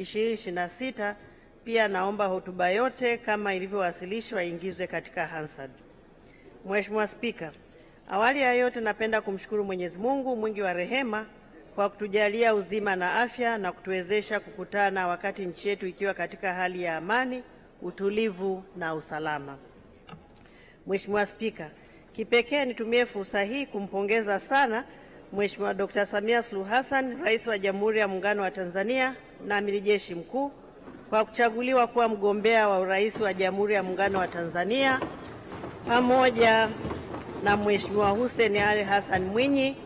2026. Pia naomba hotuba yote kama ilivyowasilishwa iingizwe katika Hansard. Mheshimiwa Spika, awali ya yote napenda kumshukuru Mwenyezi Mungu mwingi wa rehema kwa kutujalia uzima na afya na kutuwezesha kukutana wakati nchi yetu ikiwa katika hali ya amani, utulivu na usalama. Mheshimiwa Spika, kipekee nitumie fursa hii kumpongeza sana Mheshimiwa Dr. Samia Suluhu Hassan, Rais wa Jamhuri ya Muungano wa Tanzania na Amiri Jeshi Mkuu kwa kuchaguliwa kuwa mgombea wa urais wa Jamhuri ya Muungano wa Tanzania, pamoja na Mheshimiwa Hussein Ali Hassan Mwinyi,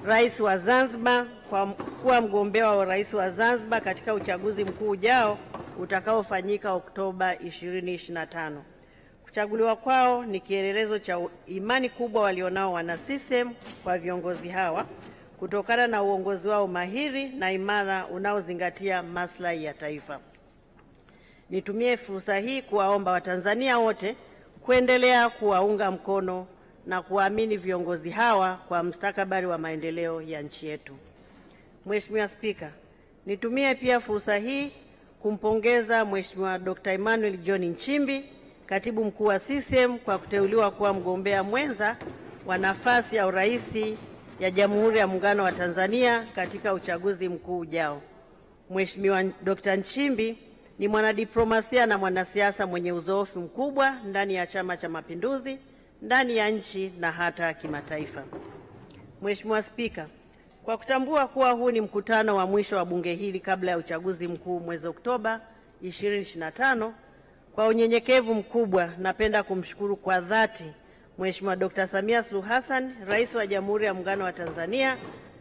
Rais wa Zanzibar, kwa kuwa mgombea wa urais wa Zanzibar katika uchaguzi mkuu ujao utakaofanyika Oktoba 2025. Kuchaguliwa kwao ni kielelezo cha imani kubwa walionao wana CCM kwa viongozi hawa kutokana na uongozi wao mahiri na imara unaozingatia maslahi ya taifa. Nitumie fursa hii kuwaomba Watanzania wote kuendelea kuwaunga mkono na kuamini viongozi hawa kwa mustakabali wa maendeleo ya nchi yetu. Mheshimiwa Spika, nitumie pia fursa hii kumpongeza Mheshimiwa Dr. Emmanuel John Nchimbi, Katibu Mkuu wa CCM, kwa kuteuliwa kuwa mgombea mwenza wa nafasi ya urais ya Jamhuri ya Muungano wa Tanzania katika uchaguzi mkuu ujao. Mheshimiwa Dr. Nchimbi ni mwanadiplomasia na mwanasiasa mwenye uzoefu mkubwa ndani ya Chama cha Mapinduzi, ndani ya nchi na hata kimataifa. Mheshimiwa Spika, kwa kutambua kuwa huu ni mkutano wa mwisho wa bunge hili kabla ya uchaguzi mkuu mwezi Oktoba 2025, kwa unyenyekevu mkubwa napenda kumshukuru kwa dhati Mheshimiwa Dr. Samia Suluhu Hassan, Rais wa Jamhuri ya Muungano wa Tanzania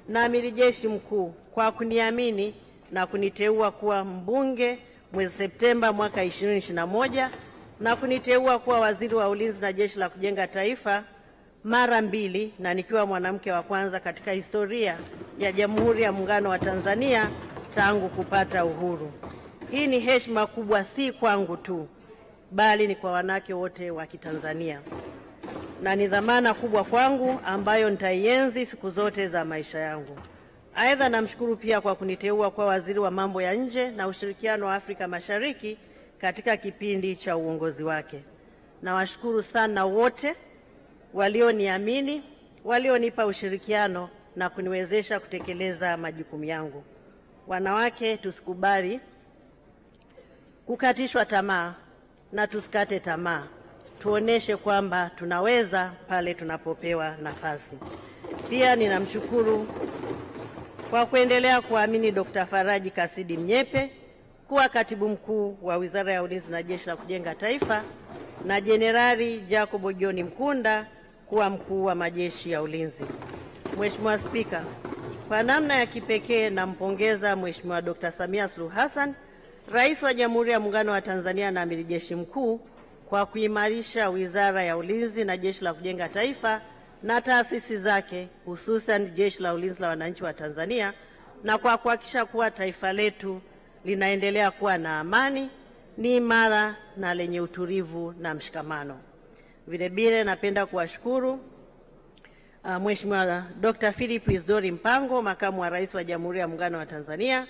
na Amiri Jeshi Mkuu kwa kuniamini na kuniteua kuwa mbunge mwezi Septemba mwaka 2021 na kuniteua kuwa waziri wa Ulinzi na Jeshi la Kujenga Taifa mara mbili, na nikiwa mwanamke wa kwanza katika historia ya Jamhuri ya Muungano wa Tanzania tangu kupata uhuru. Hii ni heshima kubwa si kwangu tu, bali ni kwa wanawake wote wa Kitanzania, na ni dhamana kubwa kwangu ambayo nitaienzi siku zote za maisha yangu. Aidha, namshukuru pia kwa kuniteua kwa waziri wa mambo ya nje na ushirikiano wa Afrika Mashariki katika kipindi cha uongozi wake. Nawashukuru sana wote walioniamini, walionipa ushirikiano na kuniwezesha kutekeleza majukumu yangu. Wanawake, tusikubali kukatishwa tamaa na tusikate tamaa. Tuoneshe kwamba tunaweza pale tunapopewa nafasi. Pia ninamshukuru kwa kuendelea kuamini Dr. Faraji Kasidi Mnyepe kuwa Katibu Mkuu wa Wizara ya Ulinzi na Jeshi la Kujenga Taifa na Jenerali Jacob John Mkunda kuwa Mkuu wa Majeshi ya Ulinzi. Mheshimiwa Spika, kwa namna ya kipekee nampongeza Mheshimiwa Dr. Samia Suluhu Hassan, Rais wa Jamhuri ya Muungano wa Tanzania na Amiri Jeshi Mkuu, kwa kuimarisha Wizara ya Ulinzi na Jeshi la Kujenga Taifa na taasisi zake, hususan Jeshi la Ulinzi la Wananchi wa Tanzania, na kwa kuhakikisha kuwa taifa letu linaendelea kuwa na amani, ni imara na lenye utulivu na mshikamano. Vilevile napenda kuwashukuru Mheshimiwa Dr. Philip Isdori Mpango, Makamu wa Rais wa Jamhuri ya Muungano wa Tanzania,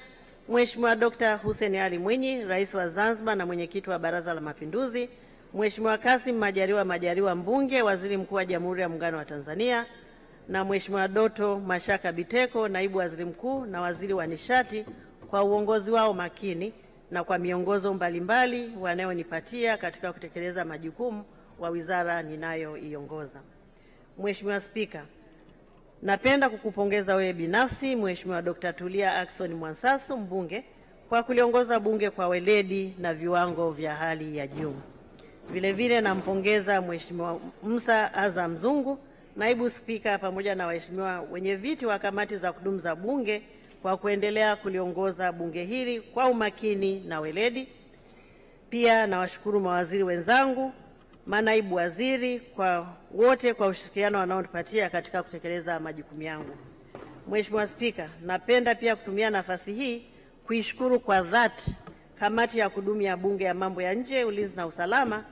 Mheshimiwa Dr. Hussein Ali Mwinyi, Rais wa Zanzibar na Mwenyekiti wa Baraza la Mapinduzi, Mheshimiwa Kassim Majaliwa Mbunge, Waziri Mkuu wa Jamhuri ya Muungano wa Tanzania, na Mheshimiwa Doto Mashaka Biteko, Naibu Waziri Mkuu na Waziri wa Nishati, kwa uongozi wao makini na kwa miongozo mbalimbali wanayonipatia katika kutekeleza majukumu wa wizara ninayoiongoza. Mheshimiwa Spika, napenda kukupongeza wewe binafsi Mheshimiwa Dr. Tulia Ackson Mwansasu, mbunge, kwa kuliongoza bunge kwa weledi na viwango vya hali ya juu. Vilevile nampongeza Mheshimiwa Musa Azam Zungu, Naibu Spika, pamoja na waheshimiwa wenye viti wa kamati za kudumu za bunge kwa kuendelea kuliongoza bunge hili kwa umakini na weledi. Pia nawashukuru mawaziri wenzangu, manaibu waziri, kwa wote kwa ushirikiano wanaonipatia katika kutekeleza majukumu yangu. Mheshimiwa Spika, napenda pia kutumia nafasi hii kuishukuru kwa dhati kamati ya kudumu ya Bunge ya Mambo ya Nje, Ulinzi na Usalama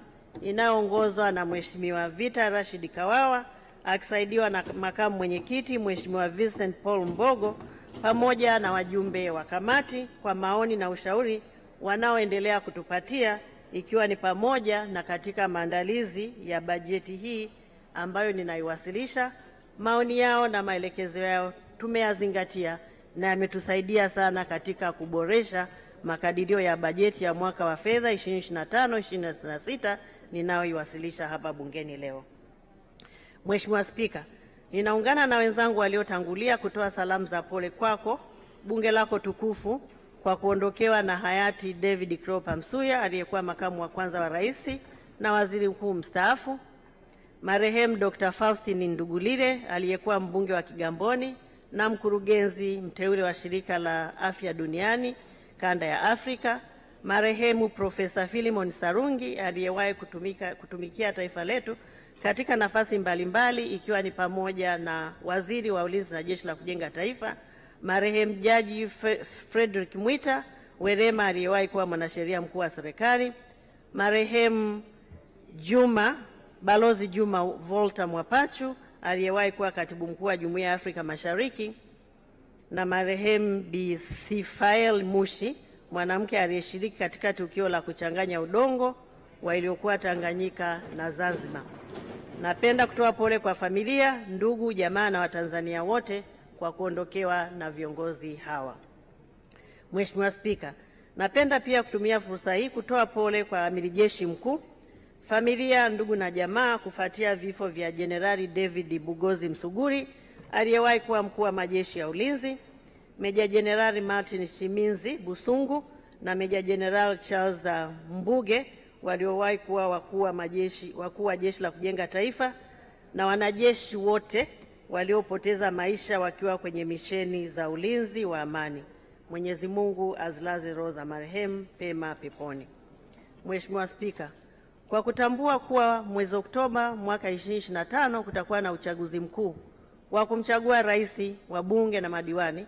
inayoongozwa na Mheshimiwa Vita Rashid Kawawa akisaidiwa na makamu mwenyekiti Mheshimiwa Vincent Paul Mbogo, pamoja na wajumbe wa kamati kwa maoni na ushauri wanaoendelea kutupatia, ikiwa ni pamoja na katika maandalizi ya bajeti hii ambayo ninaiwasilisha. Maoni yao na maelekezo yao tumeyazingatia na yametusaidia sana katika kuboresha makadirio ya bajeti ya mwaka wa fedha 2025/2026 ninayoiwasilisha hapa bungeni leo. Mheshimiwa Spika, ninaungana na wenzangu waliotangulia kutoa salamu za pole kwako, bunge lako tukufu, kwa kuondokewa na hayati David Cleopa Msuya aliyekuwa makamu wa kwanza wa rais na waziri mkuu mstaafu, marehemu Dr. Faustin Ndugulile aliyekuwa mbunge wa Kigamboni na mkurugenzi mteule wa Shirika la Afya Duniani Kanda ya Afrika, marehemu Profesa Philemon Sarungi aliyewahi kutumikia taifa letu katika nafasi mbalimbali ikiwa ni pamoja na waziri wa ulinzi na jeshi la kujenga taifa, marehemu Jaji Frederick Mwita Werema aliyewahi kuwa mwanasheria mkuu wa serikali, marehemu Balozi Juma Volta Mwapachu aliyewahi kuwa katibu mkuu wa Jumuiya ya Afrika Mashariki, na marehemu Bi Sifael Mushi, mwanamke aliyeshiriki katika tukio la kuchanganya udongo wa iliyokuwa Tanganyika na Zanzibar. Napenda kutoa pole kwa familia, ndugu, jamaa na Watanzania wote kwa kuondokewa na viongozi hawa. Mheshimiwa Spika, napenda pia kutumia fursa hii kutoa pole kwa Amiri Jeshi Mkuu, familia, ndugu na jamaa kufuatia vifo vya Jenerali David Bugozi Msuguri aliyewahi kuwa mkuu wa majeshi ya ulinzi, Meja Jenerali Martin Shiminzi Busungu na Meja Jenerali Charles Mbuge waliowahi kuwa wakuu wa jeshi la kujenga taifa, na wanajeshi wote waliopoteza maisha wakiwa kwenye misheni za ulinzi wa amani. Mwenyezi Mungu azilaze roho za marehemu pema peponi. Mheshimiwa Spika, kwa kutambua kuwa mwezi Oktoba mwaka 2025 kutakuwa na uchaguzi mkuu wa kumchagua rais, wabunge na madiwani,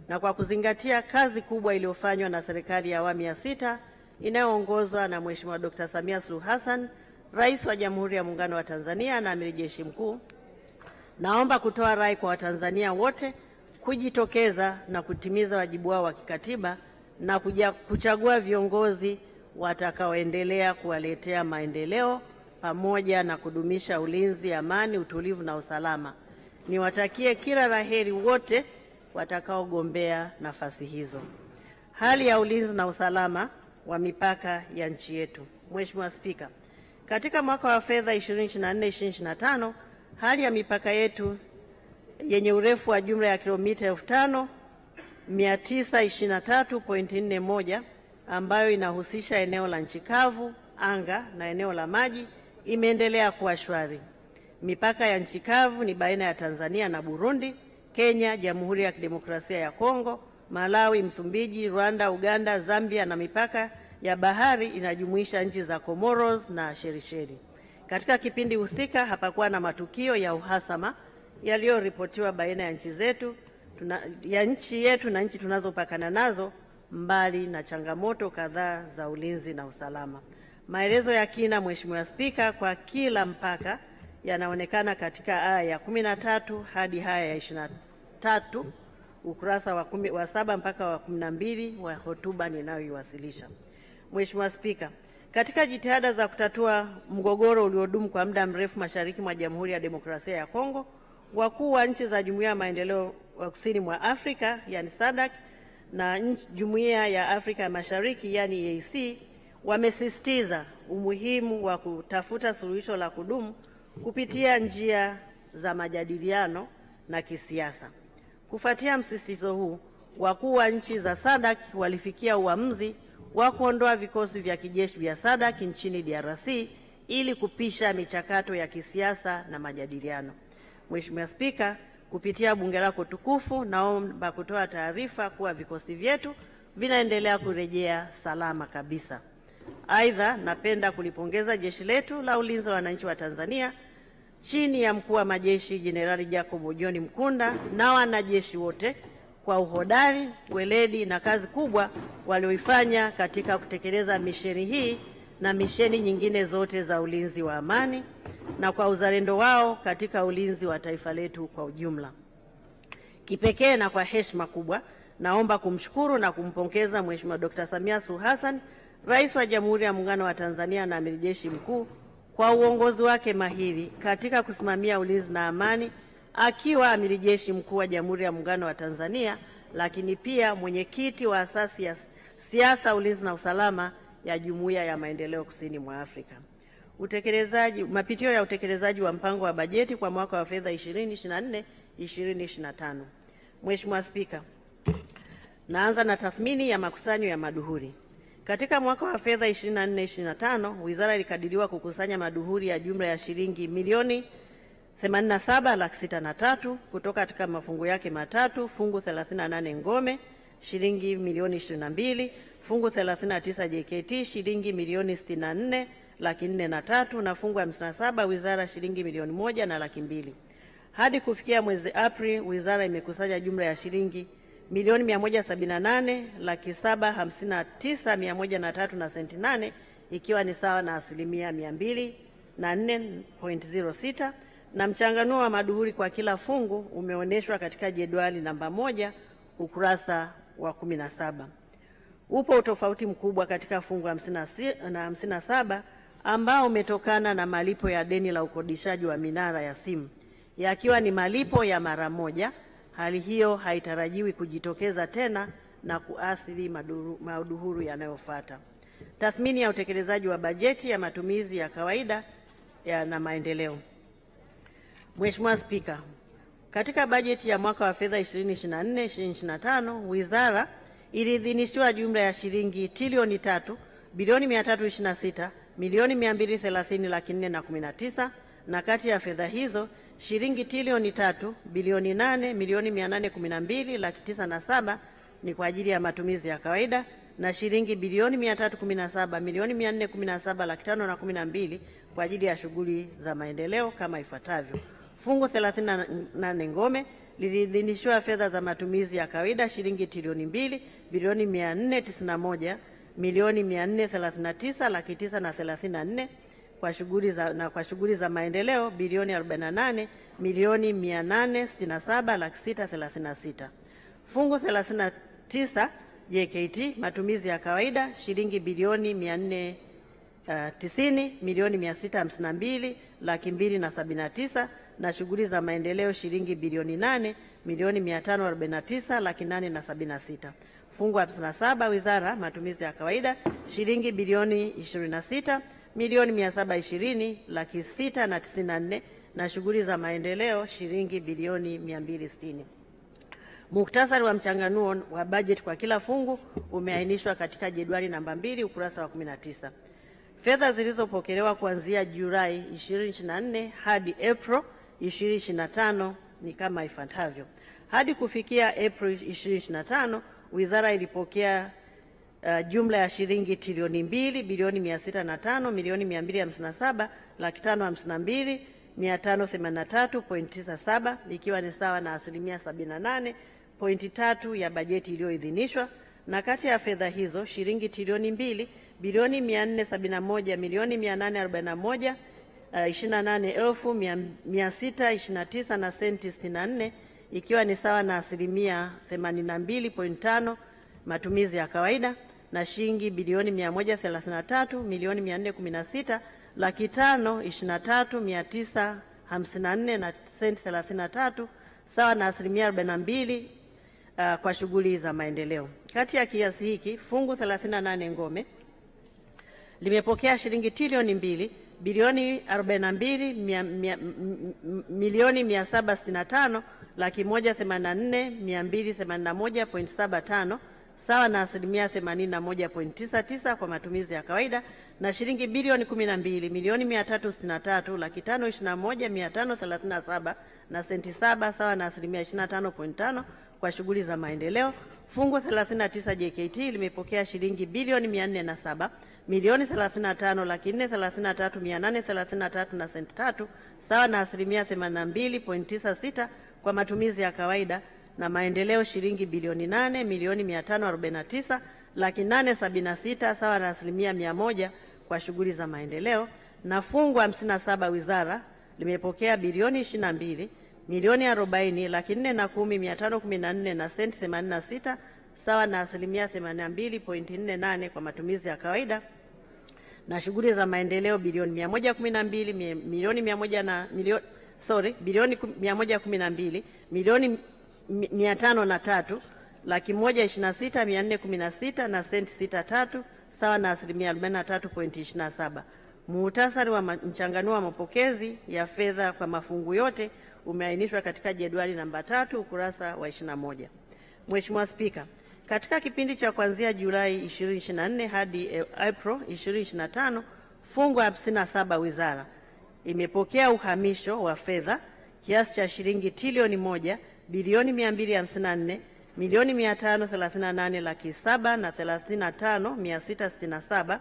na kwa kuzingatia kazi kubwa iliyofanywa na serikali ya awamu ya 6 inayoongozwa na Mheshimiwa Dr. Samia Suluhu Hassan, Rais wa Jamhuri ya Muungano wa Tanzania na Amiri Jeshi Mkuu, naomba kutoa rai kwa Watanzania wote kujitokeza na kutimiza wajibu wao wa kikatiba na kuchagua viongozi watakaoendelea kuwaletea maendeleo pamoja na kudumisha ulinzi, amani, utulivu na usalama. Niwatakie kila laheri wote watakaogombea nafasi hizo. Hali ya ulinzi na usalama wa mipaka ya nchi yetu. Mheshimiwa Spika, katika mwaka wa fedha 2024/2025 hali ya mipaka yetu yenye urefu wa jumla ya kilomita 5923.41 ambayo inahusisha eneo la nchi kavu, anga na eneo la maji imeendelea kuwa shwari. Mipaka ya nchi kavu ni baina ya Tanzania na Burundi, Kenya, Jamhuri ya Kidemokrasia ya Kongo, Malawi, Msumbiji, Rwanda, Uganda, Zambia, na mipaka ya bahari inajumuisha nchi za Comoros na Shelisheli. Katika kipindi husika hapakuwa na matukio ya uhasama yaliyoripotiwa baina ya nchi yetu na nchi tunazopakana nazo, mbali na changamoto kadhaa za ulinzi na usalama. Maelezo ya kina, Mheshimiwa Spika, kwa kila mpaka yanaonekana katika aya ya 13 hadi aya ya 23 ukurasa wa 7 mpaka wa 12 wa hotuba ninayoiwasilisha. Mheshimiwa Spika, katika jitihada za kutatua mgogoro uliodumu kwa muda mrefu mashariki mwa Jamhuri ya Demokrasia ya Kongo, wakuu wa nchi za Jumuiya ya Maendeleo wa Kusini mwa Afrika yani SADC na Jumuiya ya Afrika ya Mashariki yani EAC wamesisitiza umuhimu wa kutafuta suluhisho la kudumu kupitia njia za majadiliano na kisiasa. Kufuatia msisitizo huu, wakuu wa nchi za SADC walifikia uamuzi wa kuondoa vikosi vya kijeshi vya SADC nchini DRC ili kupisha michakato ya kisiasa na majadiliano. Mheshimiwa Spika, kupitia bunge lako tukufu, naomba kutoa taarifa kuwa vikosi vyetu vinaendelea kurejea salama kabisa. Aidha, napenda kulipongeza jeshi letu la ulinzi wa wananchi wa Tanzania chini ya mkuu wa majeshi Jenerali Jacob John Mkunda na wanajeshi wote kwa uhodari, weledi na kazi kubwa walioifanya katika kutekeleza misheni hii na misheni nyingine zote za ulinzi wa amani, na kwa uzalendo wao katika ulinzi wa taifa letu kwa ujumla. Kipekee na kwa heshima kubwa, naomba kumshukuru na kumpongeza Mheshimiwa Dr. Samia Suluhu Hassan, Rais wa Jamhuri ya Muungano wa Tanzania na Amiri Jeshi Mkuu, kwa uongozi wake mahiri katika kusimamia ulinzi na amani akiwa Amiri Jeshi Mkuu wa Jamhuri ya Muungano wa Tanzania, lakini pia mwenyekiti wa asasi ya siasa, ulinzi na usalama ya Jumuiya ya Maendeleo Kusini mwa Afrika. Mapitio ya utekelezaji wa mpango wa bajeti kwa mwaka wa fedha 2024-2025. Mheshimiwa Spika, naanza na tathmini ya makusanyo ya maduhuri. Katika mwaka wa fedha 24-25, wizara ilikadiriwa kukusanya maduhuri ya jumla ya shilingi milioni 87,603,000 kutoka katika mafungu yake matatu: fungu 38 ngome shilingi milioni 22, fungu 39 JKT shilingi milioni 64,403,000 na fungu 57 wizara shilingi milioni 1,200,000. Hadi kufikia mwezi Aprili, wizara imekusanya jumla ya shilingi milioni 178,759,103 na senti 8, ikiwa ni sawa na asilimia 204.06, na mchanganuo wa maduhuri kwa kila fungu umeonyeshwa katika jedwali namba 1 ukurasa wa 17. Upo utofauti mkubwa katika fungu 57 ambao umetokana na malipo ya deni la ukodishaji wa minara ya simu, yakiwa ni malipo ya mara moja. Hali hiyo haitarajiwi kujitokeza tena na kuathiri maduhuru yanayofuata. Tathmini ya utekelezaji wa bajeti ya matumizi ya kawaida na maendeleo. Mheshimiwa Spika, katika bajeti ya mwaka wa fedha 2024-2025, wizara iliidhinishiwa jumla ya shilingi trilioni 3,326,230,419, na kati ya fedha hizo shilingi trilioni 3,800,812,907 ni kwa ajili ya matumizi ya kawaida na shilingi bilioni 317,417,512 kwa ajili ya shughuli za maendeleo kama ifuatavyo. Fungu 38 ngome liliidhinishiwa fedha za matumizi ya kawaida shilingi trilioni 2,491,439,934 kwa shughuli za maendeleo bilioni 48,867,636. Fungu 39 JKT matumizi ya kawaida shilingi bilioni 490,652,279 na shughuli za maendeleo shilingi bilioni 8,549,876. Fungu 57 wizara matumizi ya kawaida shilingi bilioni 26,720,694 na shughuli za maendeleo shilingi bilioni 260. Muhtasari wa mchanganuo wa bajeti kwa kila fungu umeainishwa katika jedwali namba 2 ukurasa wa 19. Fedha zilizopokelewa kuanzia Julai 2024 hadi April 2025 ni kama ifuatavyo. Hadi kufikia April 2025, wizara ilipokea jumla ya shilingi trilioni 2,257,552,583.97 ikiwa ni sawa na asilimia 78.3 ya bajeti iliyoidhinishwa, na kati ya fedha hizo shilingi trilioni 2,471,828,629 na senti 64 ikiwa ni sawa na asilimia 82.5 matumizi ya kawaida, na shilingi bilioni 133,523,954 na senti 33 sawa na asilimia 42 kwa shughuli za maendeleo. Kati ya kiasi hiki, fungu 38 ngome limepokea shilingi trilioni 2 bilioni 42,175,184,281.75 sawa na asilimia 81.99 kwa matumizi ya kawaida, na shilingi bilioni 12,363,521,537 na senti 7 sawa na asilimia 25.5 kwa shughuli za maendeleo. Fungu 39 JKT limepokea shilingi bilioni 407,035,433,833 na senti 3 sawa na asilimia 82.96 kwa matumizi ya kawaida, na maendeleo shilingi bilioni 8,549,876 sawa na asilimia 100 kwa shughuli za maendeleo. Na fungu 57 wizara limepokea bilioni milioni 40,410,514 na senti 86 sawa na 82.48% kwa matumizi ya kawaida, na shughuli za maendeleo bilioni 112 milioni 503 laki 126,416 na senti 63 sawa na 43.27%. Muhtasari wa mchanganuo wa mapokezi ya fedha kwa mafungu yote umeainishwa katika jedwali namba 3 ukurasa wa 21. Mheshimiwa Spika, katika kipindi cha kuanzia Julai 2024 hadi April 2025, fungu 57 wizara imepokea uhamisho wa fedha kiasi cha shilingi trilioni 1 bilioni 254 milioni 538 laki 7 na 35,667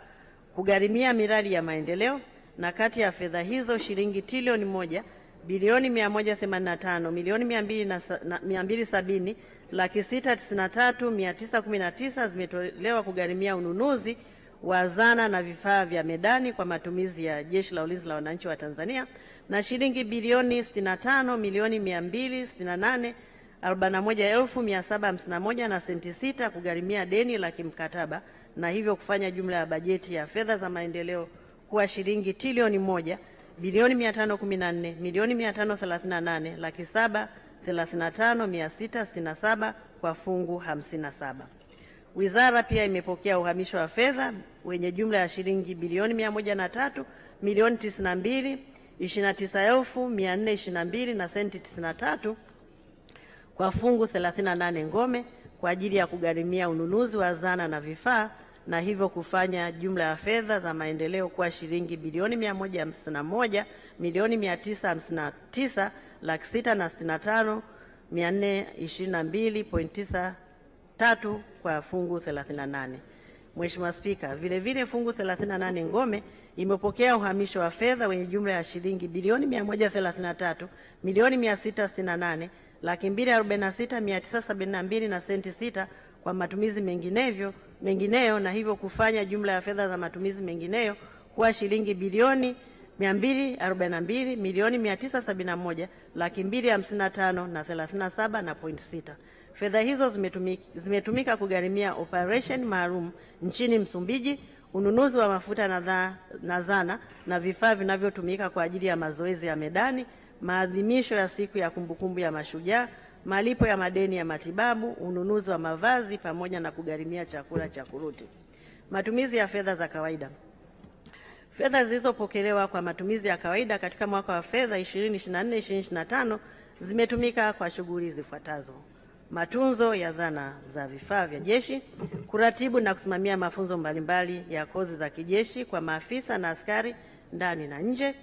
kugharimia miradi ya maendeleo, na kati ya fedha hizo shilingi trilioni 1 bilioni 185 milioni 270 laki 693,919 zimetolewa kugharimia ununuzi wa zana na vifaa vya medani kwa matumizi ya Jeshi la Ulinzi la Wananchi wa Tanzania, na shilingi bilioni 65 milioni 268 41,751 na senti 6 kugharimia deni la kimkataba, na hivyo kufanya jumla ya bajeti ya fedha za maendeleo kuwa shilingi trilioni 1 bilioni 514 milioni 538 laki 735,667 kwa fungu 57. Wizara pia imepokea uhamisho wa fedha wenye jumla ya shilingi bilioni 103 milioni 92 29,422 na senti 93 kwa fungu 38 ngome kwa ajili ya kugharimia ununuzi wa zana na vifaa, na hivyo kufanya jumla ya fedha za maendeleo kuwa shilingi bilioni 151 milioni 959 laki 665,422.93 kwa fungu 38. Mheshimiwa Spika, vile fungu 38 ngome imepokea uhamisho wa fedha wenye jumla ya shilingi bilioni 133 milioni 668 laki 246,972 na senti 6 kwa matumizi mengineyo, na hivyo kufanya jumla ya fedha za matumizi mengineyo kuwa shilingi bilioni 242 milioni 971 laki 255 na 37.6. Fedha hizo zimetumika kugharimia operation maalum nchini Msumbiji, ununuzi wa mafuta na zana na vifaa vinavyotumika kwa ajili ya mazoezi ya medani, maadhimisho ya siku ya kumbukumbu ya mashujaa, malipo ya madeni ya matibabu, ununuzi wa mavazi pamoja na kugharimia chakula cha kuruti. Matumizi ya fedha za kawaida. Fedha zilizopokelewa kwa matumizi ya kawaida katika mwaka wa fedha 2024/2025 zimetumika kwa shughuli zifuatazo: matunzo ya zana za vifaa vya jeshi, kuratibu na kusimamia mafunzo mbalimbali ya kozi za kijeshi kwa maafisa na askari ndani na nje,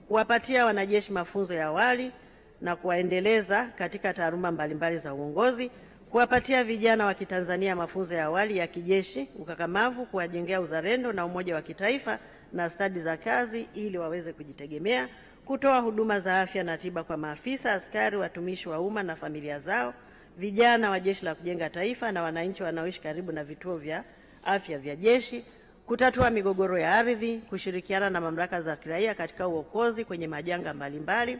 kuwapatia wanajeshi mafunzo ya awali na kuwaendeleza katika taaluma mbalimbali za uongozi, kuwapatia vijana wa Kitanzania mafunzo ya awali ya kijeshi, ukakamavu, kuwajengea uzalendo na umoja wa kitaifa na stadi za kazi ili waweze kujitegemea, kutoa huduma za afya na tiba kwa maafisa, askari, watumishi wa umma na familia zao, vijana wa Jeshi la Kujenga Taifa na wananchi wanaoishi karibu na vituo vya afya vya jeshi, kutatua migogoro ya ardhi, kushirikiana na mamlaka za kiraia katika uokozi kwenye majanga mbalimbali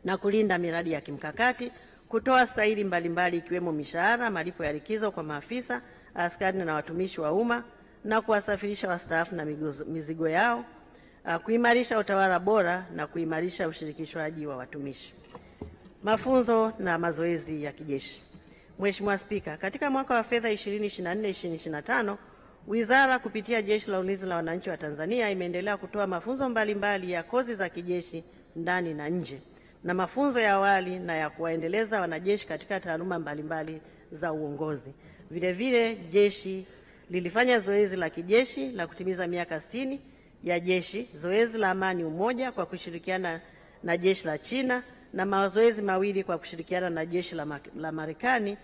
na kulinda miradi ya kimkakati, kutoa stahili mbalimbali ikiwemo mishahara, malipo ya likizo kwa maafisa, askari na watumishi wa umma na kuwasafirisha wastaafu na mizigo yao, kuimarisha utawala bora na kuimarisha ushirikishwaji wa watumishi. Mafunzo na mazoezi ya kijeshi. Mheshimiwa Spika, katika mwaka wa fedha 2024/2025 wizara kupitia Jeshi la Ulinzi la Wananchi wa Tanzania imeendelea kutoa mafunzo mbalimbali ya kozi za kijeshi ndani na nje na mafunzo ya awali na ya kuwaendeleza wanajeshi katika taaluma mbalimbali za uongozi. Vile jeshi lilifanya zoezi la kijeshi la kutimiza miaka 60 ya jeshi, zoezi la amani umoja kwa kushirikiana na jeshi la China na mazoezi mawili kwa kushirikiana na jeshi la Marekani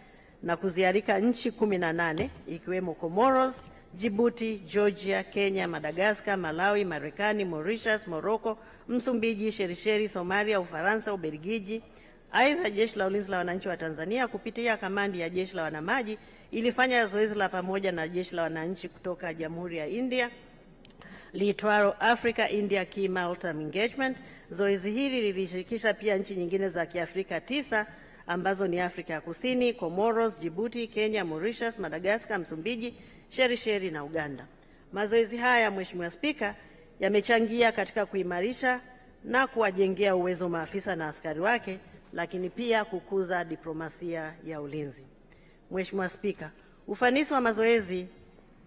na kuzialika nchi 18 ikiwemo Comoros, Djibouti, Georgia, Kenya, Madagascar, Malawi, Marekani, Mauritius, Morocco, Msumbiji, Shelisheli, Somalia, Ufaransa, Ubelgiji. Aidha, Jeshi la Ulinzi la Wananchi wa Tanzania kupitia kamandi ya Jeshi la Wanamaji ilifanya zoezi la pamoja na Jeshi la Wananchi kutoka Jamhuri ya India liitwalo Africa India Key Maritime Engagement. Zoezi hili lilishirikisha pia nchi nyingine za Kiafrika 9 ambazo ni Afrika ya Kusini, Comoros, Djibouti, Kenya, Mauritius, Madagascar, Msumbiji, Shelisheli na Uganda. Mazoezi haya, Mheshimiwa Spika, yamechangia katika kuimarisha na kuwajengea uwezo maafisa na askari wake, lakini pia kukuza diplomasia ya ulinzi. Mheshimiwa Spika, ufanisi wa mazoezi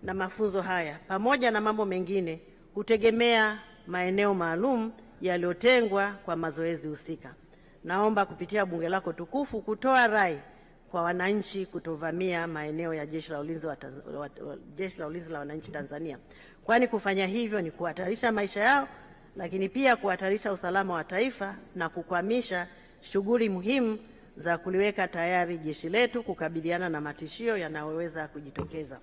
na mafunzo haya pamoja na mambo mengine hutegemea maeneo maalum yaliyotengwa kwa mazoezi husika. Naomba kupitia bunge lako tukufu kutoa rai kwa wananchi kutovamia maeneo ya Jeshi la Ulinzi la Wananchi Tanzania, kwani kufanya hivyo ni kuhatarisha maisha yao, lakini pia kuhatarisha usalama wa taifa na kukwamisha shughuli muhimu za kuliweka tayari jeshi letu kukabiliana na matishio yanayoweza kujitokeza.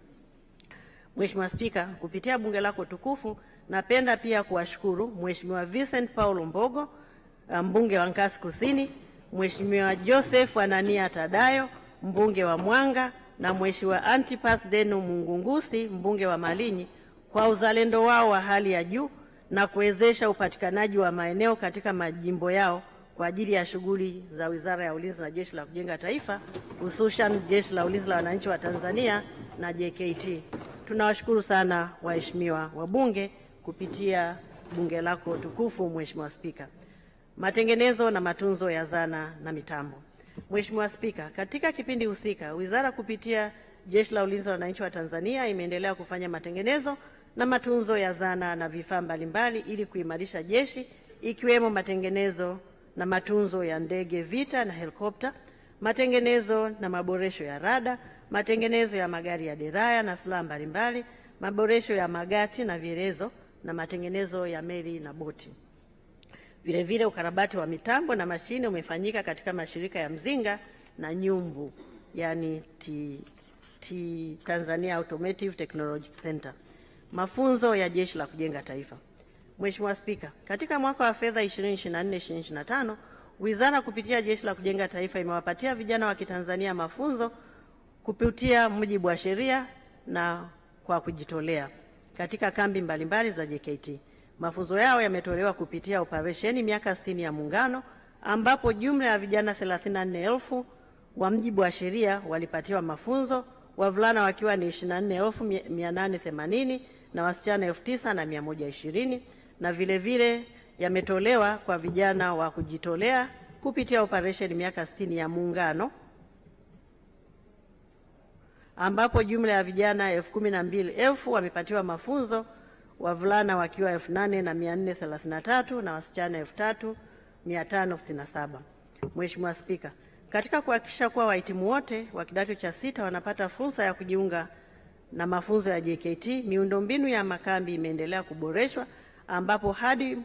Mheshimiwa Spika, kupitia bunge lako tukufu, napenda pia kuwashukuru Mheshimiwa Vincent Paulo Mbogo, mbunge wa Nkasi Kusini, Mheshimiwa Joseph Anania Tadayo, mbunge wa Mwanga, na Mheshimiwa Antipas Denu Mungungusi, mbunge wa Malinyi, kwa uzalendo wao wa hali ya juu na kuwezesha upatikanaji wa maeneo katika majimbo yao kwa ajili ya shughuli za Wizara ya Ulinzi na Jeshi la Kujenga Taifa, hususan Jeshi la Ulinzi la Wananchi wa Tanzania na JKT. Tunawashukuru sana waheshimiwa wabunge kupitia bunge lako tukufu. Mheshimiwa Spika, matengenezo na matunzo ya zana na mitambo. Mheshimiwa Spika, katika kipindi husika, wizara kupitia Jeshi la Ulinzi la Wananchi wa Tanzania imeendelea kufanya matengenezo na matunzo ya zana na vifaa mbalimbali ili kuimarisha jeshi, ikiwemo matengenezo na matunzo ya ndege vita na helikopta, matengenezo na maboresho ya rada, matengenezo ya magari ya deraya na silaha mbalimbali, maboresho ya magati na vielezo, na matengenezo ya meli na boti. Vile vile ukarabati wa mitambo na mashine umefanyika katika mashirika ya Mzinga na Nyumbu, yani Tanzania Automotive Technology Center. Mafunzo ya Jeshi la Kujenga Taifa. Mheshimiwa Spika, katika mwaka wa fedha 2024-2025, wizara kupitia Jeshi la Kujenga Taifa imewapatia vijana wa Kitanzania mafunzo kupitia mujibu wa sheria na kwa kujitolea katika kambi mbalimbali za JKT. Mafunzo yao yametolewa kupitia operesheni miaka 60 ya Muungano, ambapo jumla ya vijana 34,000 wa mujibu wa sheria walipatiwa mafunzo, wavulana wakiwa ni 24,880 na wasichana 9,120, na vile vile yametolewa kwa vijana wa kujitolea kupitia operesheni miaka 60 ya Muungano, ambapo jumla ya vijana 12,000 wamepatiwa mafunzo, wavulana wakiwa 8,433 na wasichana 3,567. Mheshimiwa Spika, katika kuhakikisha kuwa wahitimu wote wa kidato cha 6 wanapata fursa ya kujiunga na mafunzo ya JKT, miundombinu ya makambi imeendelea kuboreshwa, ambapo hadi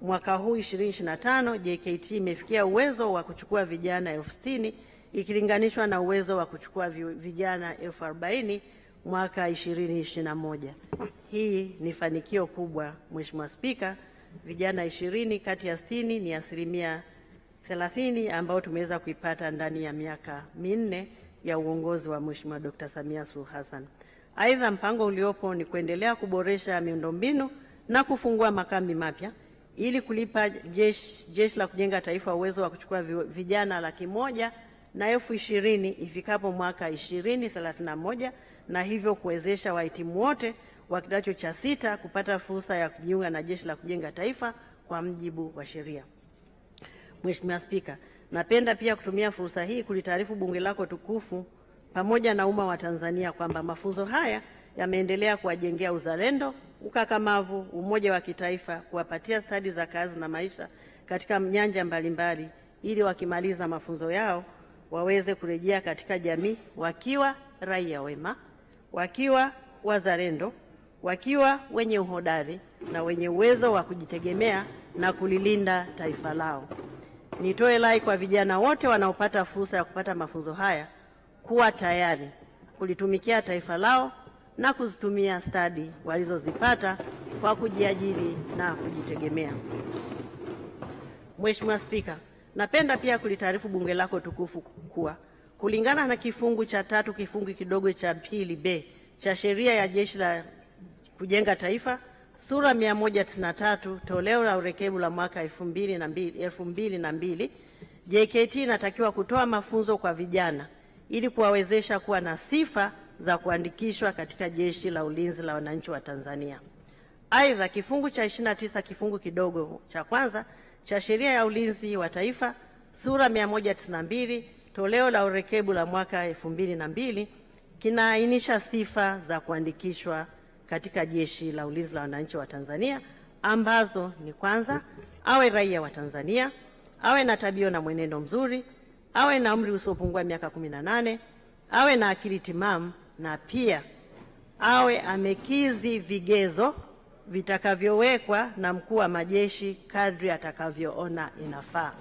mwaka huu 2025 JKT imefikia uwezo wa kuchukua vijana 60,000 ikilinganishwa na uwezo wa kuchukua vijana 40,000 mwaka 2021. Hii ni fanikio kubwa, Mheshimiwa Spika. Vijana 20 kati ya 60 ni 30% ambao tumeweza kuipata ndani ya miaka minne ya uongozi wa Mheshimiwa Dr. Samia Suluhu Hassan. Aidha, mpango uliopo ni kuendelea kuboresha miundombinu na kufungua makambi mapya ili kulipa Jeshi la Kujenga Taifa uwezo wa kuchukua vijana 120,000 ifikapo mwaka 2031, na hivyo kuwezesha wahitimu wote wa kidato cha 6 kupata fursa ya kujiunga na Jeshi la Kujenga Taifa kwa mujibu wa sheria. Mheshimiwa Spika, napenda pia kutumia fursa hii kulitaarifu bunge lako tukufu pamoja na umma wa Tanzania kwamba mafunzo haya yameendelea kuwajengea uzalendo, ukakamavu, umoja wa kitaifa, kuwapatia stadi za kazi na maisha katika nyanja mbalimbali, ili wakimaliza mafunzo yao waweze kurejea katika jamii wakiwa raia wema, wakiwa wazalendo, wakiwa wenye uhodari na wenye uwezo wa kujitegemea na kulilinda taifa lao. Nitoe rai kwa vijana wote wanaopata fursa ya kupata mafunzo haya kuwa tayari kulitumikia taifa lao na kuzitumia stadi walizozipata kwa kujiajiri na kujitegemea. Mheshimiwa Spika, napenda pia kulitaarifu bunge lako tukufu kuwa kulingana na kifungu cha 3 kifungu kidogo cha 2B cha sheria ya Jeshi la Kujenga Taifa, sura 193 toleo la urekebu la mwaka 2002, JKT inatakiwa kutoa mafunzo kwa vijana ili kuwawezesha kuwa na sifa za kuandikishwa katika Jeshi la Ulinzi la Wananchi wa Tanzania. Aidha, kifungu cha 29 kifungu kidogo cha kwanza cha Sheria ya Ulinzi wa Taifa sura 192 toleo la urekebu la mwaka 2002 kinaainisha sifa za kuandikishwa katika Jeshi la Ulinzi la Wananchi wa Tanzania ambazo ni: kwanza, awe raia wa Tanzania, awe na tabia na mwenendo mzuri, awe na umri usiopungua miaka 18, awe na akili timamu, na pia awe amekizi vigezo vitakavyowekwa na mkuu wa majeshi kadri atakavyoona inafaa.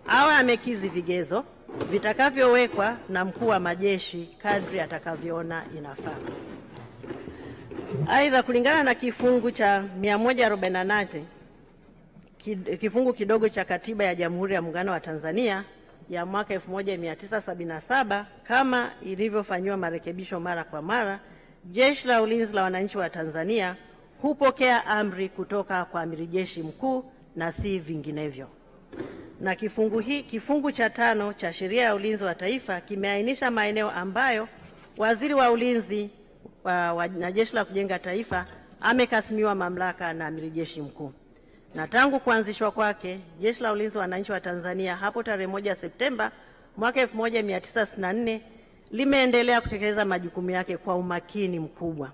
Awe amekizi vigezo vitakavyowekwa na mkuu wa majeshi kadri atakavyoona inafaa. Aidha, kulingana na kifungu cha 148 kifungu kidogo cha Katiba ya Jamhuri ya Muungano wa Tanzania ya mwaka 1977 kama ilivyofanywa marekebisho mara kwa mara, Jeshi la Ulinzi la Wananchi wa Tanzania hupokea amri kutoka kwa Amiri Jeshi Mkuu na si vinginevyo. Na kifungu cha 5 cha Sheria ya Ulinzi wa Taifa kimeainisha maeneo ambayo Waziri wa Ulinzi na Jeshi la Kujenga Taifa amekasimiwa mamlaka na Amiri Jeshi Mkuu. Na tangu kuanzishwa kwake, Jeshi la Ulinzi wa Wananchi wa Tanzania hapo tarehe 1 Septemba mwaka 1964 limeendelea kutekeleza majukumu yake kwa umakini mkubwa.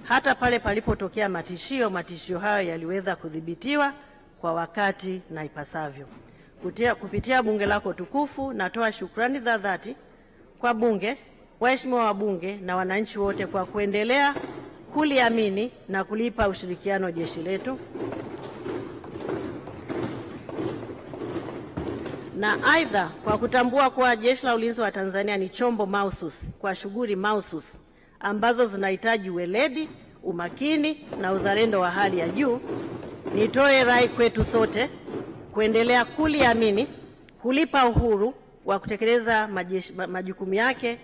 Hata pale palipotokea matishio hayo yaliweza kudhibitiwa kwa wakati na ipasavyo. Kupitia bunge lako tukufu, natoa shukrani za dhati kwa bunge, waheshimiwa wabunge na wananchi wote kwa kuendelea kuliamini na kulipa ushirikiano jeshi letu. Na aidha, kwa kutambua kuwa Jeshi la Ulinzi wa Tanzania ni chombo mahususi kwa shughuli mahususi ambazo zinahitaji weledi, umakini na uzalendo wa hali ya juu, nitoe rai kwetu sote kuendelea kuliamini, kulipa uhuru wa kutekeleza majukumu yake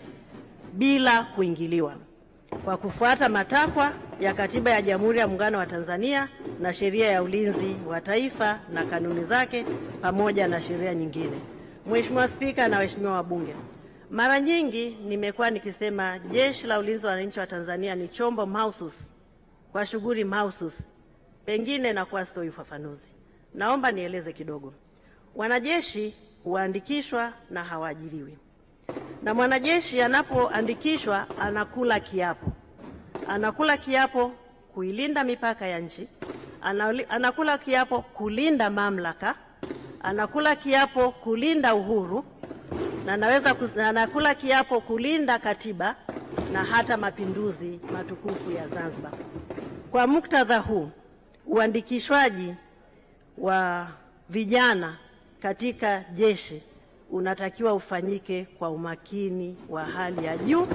bila kuingiliwa, kwa kufuata matakwa ya Katiba ya Jamhuri ya Muungano wa Tanzania na Sheria ya Ulinzi wa Taifa na kanuni zake pamoja na sheria nyingine. Mheshimiwa Spika na waheshimiwa wabunge, mara nyingi nimekuwa nikisema Jeshi la Ulinzi wa Wananchi wa Tanzania ni chombo mahususi kwa shughuli mahususi, pengine na kwa sitoi ufafanuzi. Naomba nieleze kidogo. Wanajeshi huandikishwa na hawaajiriwi. Na mwanajeshi anapoandikishwa anakula kiapo. Anakula kiapo kuilinda mipaka ya nchi, anakula kiapo kulinda mamlaka, anakula kiapo kulinda uhuru, na anakula kiapo kulinda katiba na hata mapinduzi matukufu ya Zanzibar. Kwa muktadha huu, uandikishwaji wa vijana katika jeshi unatakiwa ufanyike kwa umakini wa hali ya juu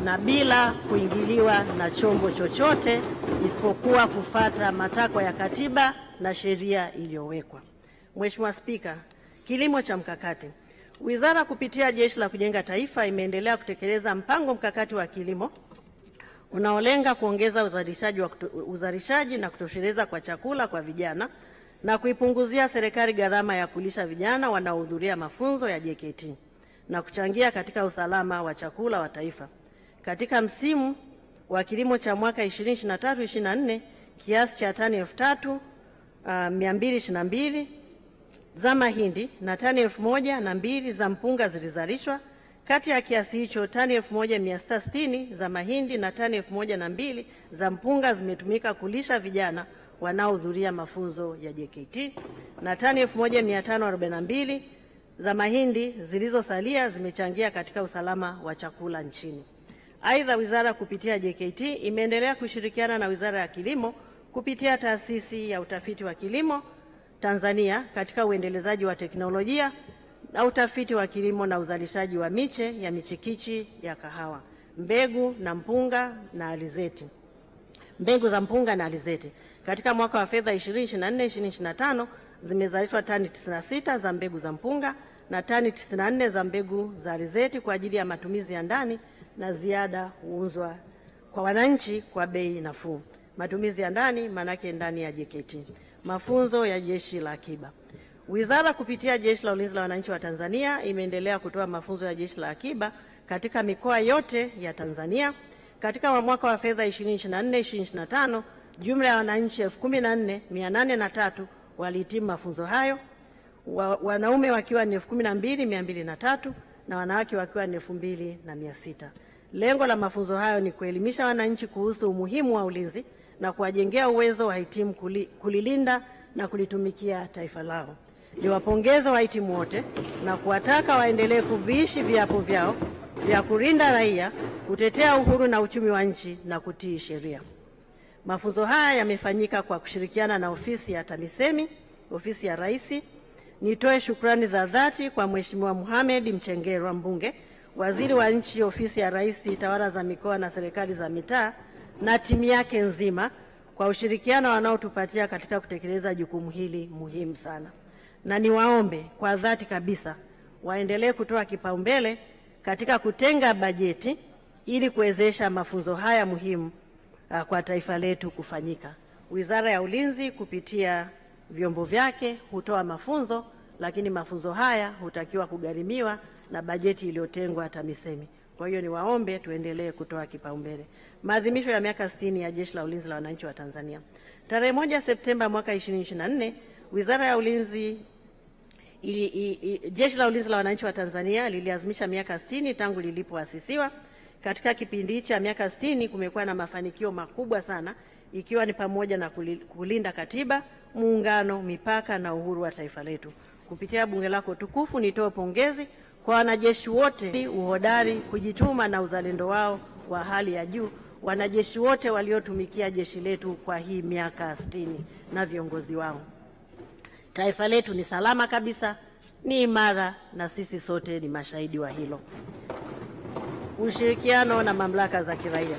na bila kuingiliwa na chombo chochote isipokuwa kufuata matakwa ya katiba na sheria iliyowekwa. Mheshimiwa Spika, kilimo cha mkakati. Wizara kupitia Jeshi la Kujenga Taifa imeendelea kutekeleza mpango mkakati wa kilimo unaolenga kuongeza uzalishaji na kutosheleza kwa chakula kwa vijana na kuipunguzia serikali gharama ya kulisha vijana wanaohudhuria mafunzo ya JKT na kuchangia katika usalama wa chakula wa taifa. Katika msimu wa kilimo cha mwaka 2023/24 kiasi cha tani 3,222 za mahindi na tani 1,002 za mpunga zilizalishwa. Kati ya kiasi hicho, tani 1,660 za mahindi na tani 1,002 za mpunga zimetumika kulisha vijana wanaohudhuria mafunzo ya JKT na tani 1,542 za mahindi zilizosalia zimechangia katika usalama wa chakula nchini. Aidha, wizara kupitia JKT imeendelea kushirikiana na Wizara ya Kilimo kupitia Taasisi ya Utafiti wa Kilimo Tanzania katika uendelezaji wa teknolojia na utafiti wa kilimo na uzalishaji wa miche ya michikichi ya kahawa, mbegu za mpunga na alizeti. Katika mwaka wa fedha 2024/2025 zimezalishwa tani 96 za mbegu za mpunga na tani 94 za mbegu za alizeti kwa ajili ya matumizi ya ndani, na ziada huuzwa kwa wananchi kwa bei nafuu. Matumizi ya ndani manake ndani ya JKT. Mafunzo ya Jeshi la Akiba. Wizara kupitia Jeshi la Ulinzi la Wananchi wa Tanzania imeendelea kutoa mafunzo ya Jeshi la Akiba katika mikoa yote ya Tanzania. Katika mwaka wa fedha 2024-2025, jumla ya wananchi 14,803 walihitimu mafunzo hayo, wanaume wakiwa ni 12,203 na wanawake wakiwa ni 2,600. Lengo la mafunzo hayo ni kuelimisha wananchi kuhusu umuhimu wa ulinzi na kuwajengea uwezo wahitimu kulilinda na kulitumikia taifa lao. Niwapongeze wahitimu wote na kuwataka waendelee kuviishi viapo vyao vya kulinda raia, kutetea uhuru na uchumi wa nchi na kutii sheria. Mafunzo haya yamefanyika kwa kushirikiana na ofisi ya TAMISEMI, ofisi ya Rais. Nitoe shukrani za dhati kwa Mheshimiwa Mohamed Mchengerwa Mbunge, Waziri wa Nchi, Ofisi ya Rais, Tawala za Mikoa na Serikali za Mitaa, na timu yake nzima kwa ushirikiano wanaotupatia katika kutekeleza jukumu hili muhimu sana. Na niwaombe kwa dhati kabisa waendelee kutoa kipaumbele katika kutenga bajeti ili kuwezesha mafunzo haya muhimu kwa taifa letu kufanyika. Wizara ya Ulinzi kupitia vyombo vyake hutoa mafunzo, lakini mafunzo haya hutakiwa kugharimiwa na bajeti iliyotengwa TAMISEMI. Kwa hiyo niwaombe tuendelee kutoa kipaumbele. Maadhimisho ya miaka 60 ya Jeshi la Ulinzi la Wananchi wa Tanzania. Tarehe 1 Septemba mwaka 2024, Wizara ya Ulinzi Jeshi la Ulinzi la Wananchi wa Tanzania liliazimisha miaka 60 tangu lilipoasisiwa. Katika kipindi cha miaka 60 kumekuwa na mafanikio makubwa sana, ikiwa ni pamoja na kulinda katiba, muungano, mipaka na uhuru wa taifa letu. Kupitia bunge lako tukufu, nitoe pongezi kwa wanajeshi wote, uhodari, kujituma na uzalendo wao wa hali ya juu, wanajeshi wote waliotumikia jeshi letu kwa hii miaka 60 na viongozi wao. Taifa letu ni salama kabisa, ni imara, na sisi sote ni mashahidi wa hilo. Ushirikiano na mamlaka za kiraia.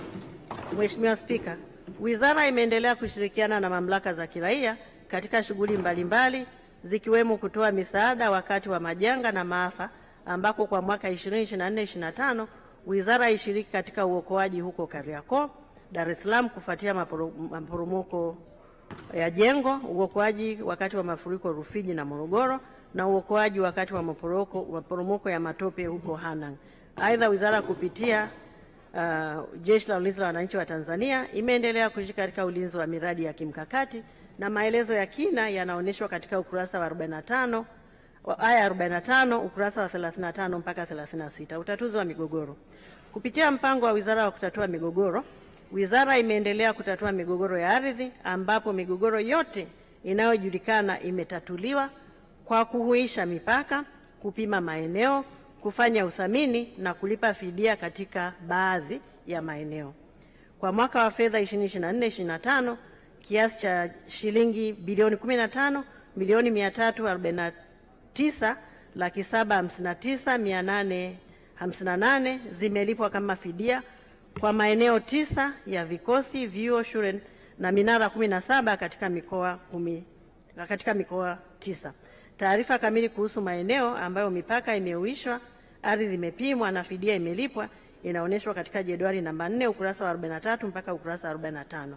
Mheshimiwa Spika, wizara imeendelea kushirikiana na mamlaka za kiraia katika shughuli mbalimbali zikiwemo kutoa misaada wakati wa majanga na maafa, ambako kwa mwaka 2024-2025 wizara ishiriki katika uokoaji huko Kariakoo, Dar es Salaam kufuatia maporomoko ya jengo, uokoaji wakati wa mafuriko Rufiji na Morogoro, na uokoaji wakati wa maporomoko ya matope huko Hanang'. Aidha, wizara kupitia Jeshi la Ulinzi la Wananchi wa Tanzania imeendelea kushiriki katika ulinzi wa miradi ya kimkakati, na maelezo ya kina yanaonyeshwa katika ukurasa wa 45 aya 45, ukurasa wa 35 mpaka 36. Utatuzi wa migogoro. Kupitia mpango wa wizara wa kutatua migogoro, wizara imeendelea kutatua migogoro ya ardhi, ambapo migogoro yote inayojulikana imetatuliwa kwa kuhuisha mipaka, kupima maeneo, kufanya uthamini na kulipa fidia katika baadhi ya maeneo. Kwa mwaka wa fedha 2024-2025, kiasi cha shilingi bilioni 15,349,759,858 zimelipwa kama fidia kwa maeneo 9 ya vikosi, vyuo, shule na minara 17 katika mikoa 9. Taarifa kamili kuhusu maeneo ambayo mipaka imeuishwa, ardhi imepimwa na fidia imelipwa inaonyeshwa katika jedwali namba 4 ukurasa wa 43 mpaka ukurasa wa 45.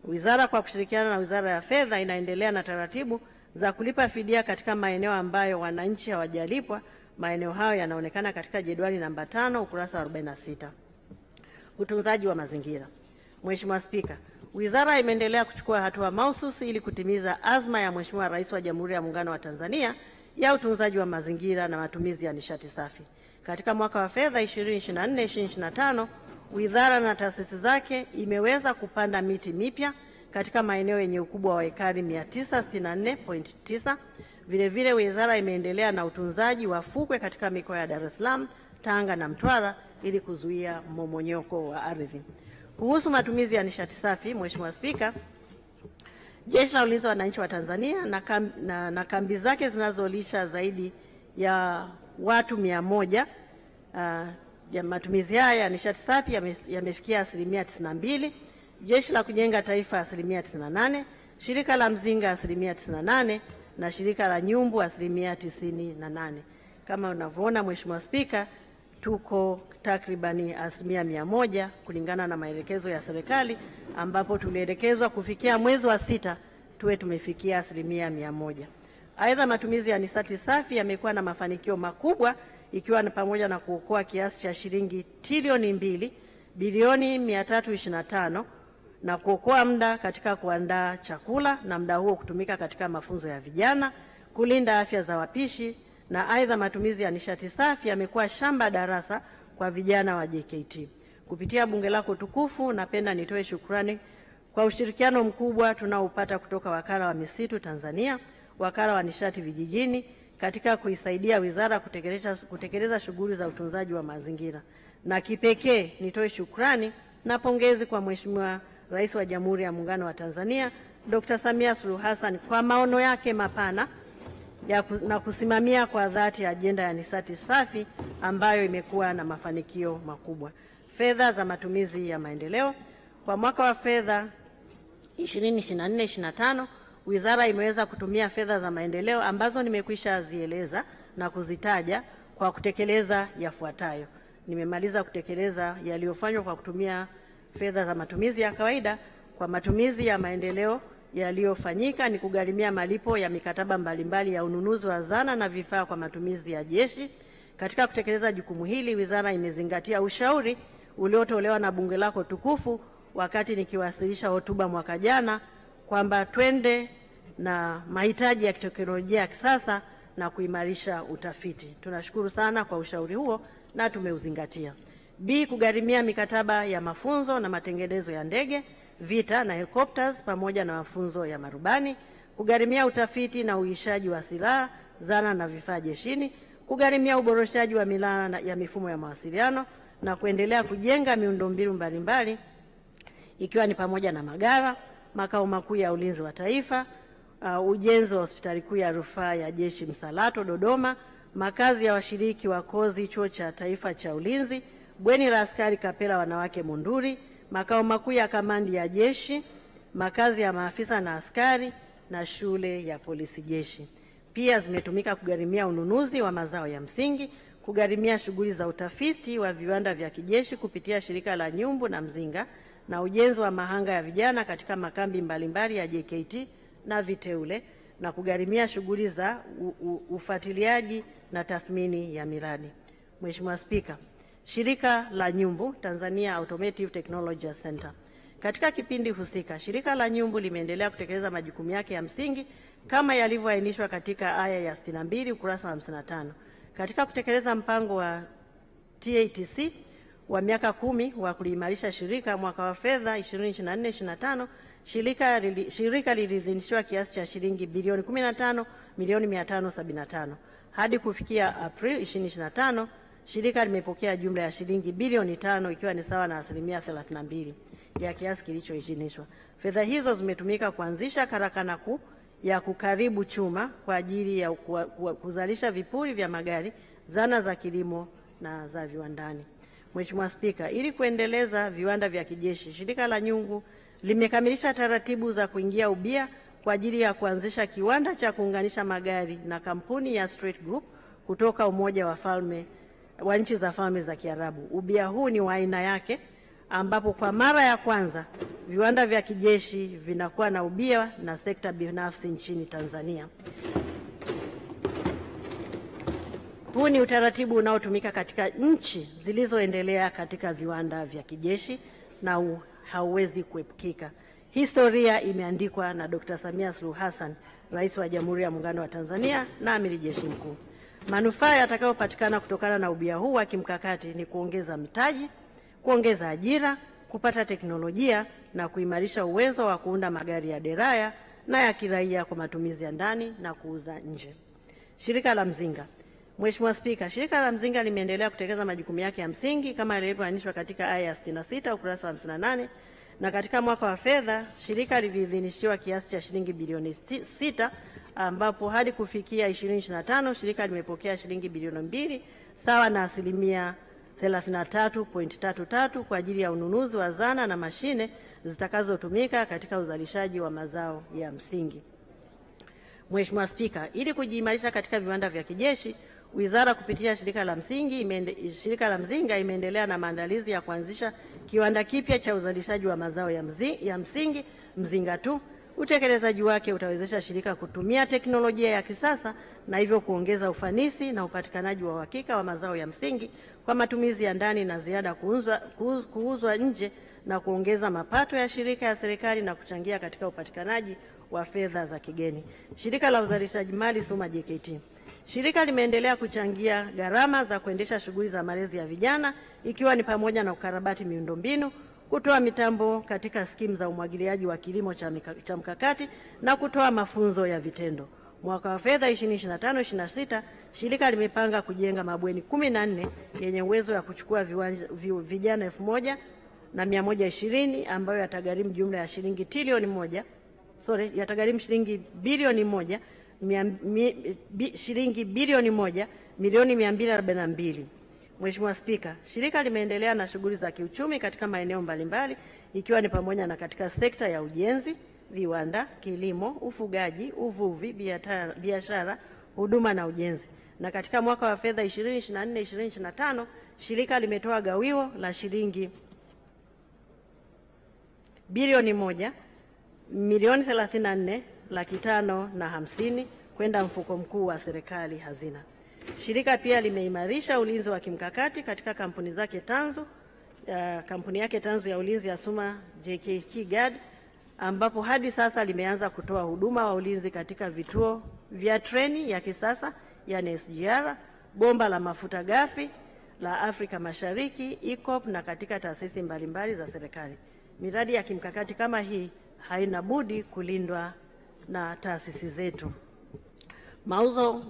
Wizara kwa kushirikiana na Wizara ya Fedha inaendelea na taratibu za kulipa fidia katika maeneo ambayo wananchi hawajalipwa. Maeneo hayo yanaonekana katika jedwali namba 5 ukurasa wa 46. Utunzaji wa mazingira. Mheshimiwa Spika, wizara imeendelea kuchukua hatua mahususi ili kutimiza azma ya Mheshimiwa Rais wa Jamhuri ya Muungano wa Tanzania ya utunzaji wa mazingira na matumizi ya nishati safi. Katika mwaka wa fedha 2024-2025, wizara na taasisi zake imeweza kupanda miti mipya katika maeneo yenye ukubwa wa ekari 964.9. Vile wizara imeendelea na utunzaji wa fukwe katika mikoa ya Dar es Salaam, Tanga na Mtwara ili kuzuia mmomonyoko wa ardhi. Kuhusu matumizi ya nishati safi, Mheshimiwa Spika, Jeshi la Ulinzi wa Wananchi wa Tanzania na kambi zake zinazolisha zaidi ya watu 100, ya matumizi haya ya nishati safi yamefikia 92%, Jeshi la Kujenga Taifa 98%, Shirika la Mzinga 98% na Shirika la Nyumbu 98%. Kama unavyoona Mheshimiwa Spika, tuko takribani 100% kulingana na maelekezo ya serikali, ambapo tulielekezwa kufikia mwezi wa 6 tuwe tumefikia 100%. Aidha, matumizi ya nishati safi yamekuwa na mafanikio makubwa, ikiwa ni pamoja na kuokoa kiasi cha shilingi trilioni 2 bilioni 325 na kuokoa muda katika kuandaa chakula, na muda huo kutumika katika mafunzo ya vijana, kulinda afya za wapishi. Na aidha, matumizi ya nishati safi yamekuwa shamba darasa kwa vijana wa JKT. Kupitia bunge lako tukufu, napenda nitoe shukrani kwa ushirikiano mkubwa tunaopata kutoka Wakala wa Misitu Tanzania, Wakala wa Nishati Vijijini katika kuisaidia wizara kutekeleza shughuli za utunzaji wa mazingira. Na kipekee nitoe shukrani na pongezi kwa Mheshimiwa Rais wa Jamhuri ya Muungano wa Tanzania Dr. Samia Suluhu Hassan kwa maono yake mapana na kusimamia kwa dhati ajenda ya nishati safi ambayo imekuwa na mafanikio makubwa. Fedha za matumizi ya maendeleo kwa mwaka wa fedha 2024/25 wizara imeweza kutumia fedha za maendeleo ambazo nimekwisha zieleza na kuzitaja kwa kutekeleza yafuatayo. Nimemaliza kutekeleza yaliyofanywa kwa kutumia fedha za matumizi ya kawaida. Kwa matumizi ya maendeleo yaliyofanyika ni kugharimia malipo ya mikataba mbalimbali ya ununuzi wa zana na vifaa kwa matumizi ya jeshi. Katika kutekeleza jukumu hili, wizara imezingatia ushauri uliotolewa na bunge lako tukufu wakati nikiwasilisha hotuba mwaka jana kwamba twende na mahitaji ya teknolojia ya kisasa na kuimarisha utafiti. Tunashukuru sana kwa ushauri huo na tumeuzingatia. B, kugharimia mikataba ya mafunzo na matengenezo ya ndege, vita na helicopters pamoja na mafunzo ya marubani, kugharimia utafiti na uishaji wa silaha, zana na vifaa jeshini, kugharimia uboreshaji wa minara ya mifumo ya mawasiliano na kuendelea kujenga miundombinu mbalimbali ikiwa ni pamoja na magara, makao makuu ya ulinzi wa taifa, ujenzi wa hospitali kuu ya rufaa ya jeshi Msalato Dodoma, makazi ya washiriki wa kozi chuo cha taifa cha ulinzi, bweni la askari Kapela wanawake Monduli, makao makuu ya kamandi ya jeshi, makazi ya maafisa na askari na shule ya polisi jeshi. Pia zimetumika kugharimia ununuzi wa mazao ya msingi, kugharimia shughuli za utafiti wa viwanda vya kijeshi kupitia shirika la Nyumbu na Mzinga, na ujenzi wa mahanga ya vijana katika makambi mbalimbali ya JKT na viteule, na kugharimia shughuli za ufuatiliaji na tathmini ya miradi. Mheshimiwa Spika, shirika la Nyumbu Tanzania Automotive Technology Center. Katika kipindi husika, shirika la Nyumbu limeendelea kutekeleza majukumu yake ya msingi kama yalivyoainishwa katika aya ya 62 ukurasa wa 55. Katika kutekeleza mpango wa TATC wa miaka 10 wa kuliimarisha shirika, mwaka wa fedha 2024/25 shirika liliidhinishiwa kiasi cha shilingi bilioni 15 milioni 575. Hadi kufikia Aprili 2025, shirika limepokea jumla ya shilingi bilioni 5 ikiwa ni sawa na 32% ya kiasi kilichoidhinishwa. Fedha hizo zimetumika kuanzisha karakana kuu ya kukaribu chuma kwa ajili ya kuzalisha vipuri vya magari, zana za kilimo na za viwandani. Mheshimiwa Spika, ili kuendeleza viwanda vya kijeshi, shirika la Nyumbu limekamilisha taratibu za kuingia ubia kwa ajili ya kuanzisha kiwanda cha kuunganisha magari na kampuni ya Straight Group kutoka Umoja wa Nchi za Falme za Kiarabu. Ubia huu ni wa aina yake, ambapo kwa mara ya kwanza viwanda vya kijeshi vinakuwa na ubia na sekta binafsi nchini Tanzania. Huu ni utaratibu unaotumika katika nchi zilizoendelea katika viwanda vya kijeshi na hauwezi kuepukika. Historia imeandikwa na Dr. Samia Suluhu Hassan, Rais wa Jamhuri ya Muungano wa Tanzania na Amiri Jeshi Mkuu. Manufaa yatakayopatikana kutokana na ubia huu wa kimkakati ni kuongeza mitaji, kuongeza ajira, kupata teknolojia na kuimarisha uwezo wa kuunda magari ya deraya na ya kiraia kwa matumizi ya ndani na kuuza nje. Shirika la Mzinga. Mheshimiwa Spika, shirika la Mzinga limeendelea kutekeleza majukumu yake ya msingi kama ilivyoainishwa katika aya ya 66 ukurasa wa 58, na katika mwaka wa fedha shirika liliidhinishiwa kiasi cha shilingi bilioni 6, ambapo hadi kufikia 2025 shirika limepokea shilingi bilioni 2 sawa na 33.33% kwa ajili ya ununuzi wa zana na mashine zitakazotumika katika uzalishaji wa mazao ya msingi. Mheshimiwa Spika, ili kujiimarisha katika viwanda vya kijeshi, Wizara kupitia shirika la Mzinga imeendelea na maandalizi ya kuanzisha kiwanda kipya cha uzalishaji wa mazao ya msingi Mzinga 2. Utekelezaji wake utawezesha shirika kutumia teknolojia ya kisasa na hivyo kuongeza ufanisi na upatikanaji wa uhakika wa mazao ya msingi kwa matumizi ya ndani na ziada kuuzwa nje na kuongeza mapato ya shirika ya serikali na kuchangia katika upatikanaji wa fedha za kigeni. Shirika la uzalishaji mali SUMA JKT. Shirika limeendelea kuchangia gharama za kuendesha shughuli za malezi ya vijana ikiwa ni pamoja na ukarabati miundombinu, kutoa mitambo katika skimu za umwagiliaji wa kilimo cha mkakati na kutoa mafunzo ya vitendo. Mwaka wa fedha 2025/26 shirika limepanga kujenga mabweni 14 yenye uwezo wa kuchukua vijana 1120 ambayo yatagharimu jumla ya shilingi shilingi bilioni 1 milioni 242. Mheshimiwa Spika, shirika limeendelea na shughuli za kiuchumi katika maeneo mbalimbali ikiwa ni pamoja na katika sekta ya ujenzi, viwanda, kilimo, ufugaji, uvuvi, biashara, huduma na ujenzi. Na katika mwaka wa fedha 2024/2025 shirika limetoa gawio la shilingi bilioni 1 milioni 34,550,000 kwenda mfuko mkuu wa serikali hazina. Shirika pia limeimarisha ulinzi wa kimkakati katika kampuni yake tanzu ya ulinzi ya SUMA JKT Guard, ambapo hadi sasa limeanza kutoa huduma wa ulinzi katika vituo vya treni ya kisasa yani SGR, bomba la mafuta ghafi la Afrika Mashariki EACOP na katika taasisi mbalimbali za serikali. Miradi ya kimkakati kama hii haina budi kulindwa na taasisi zetu.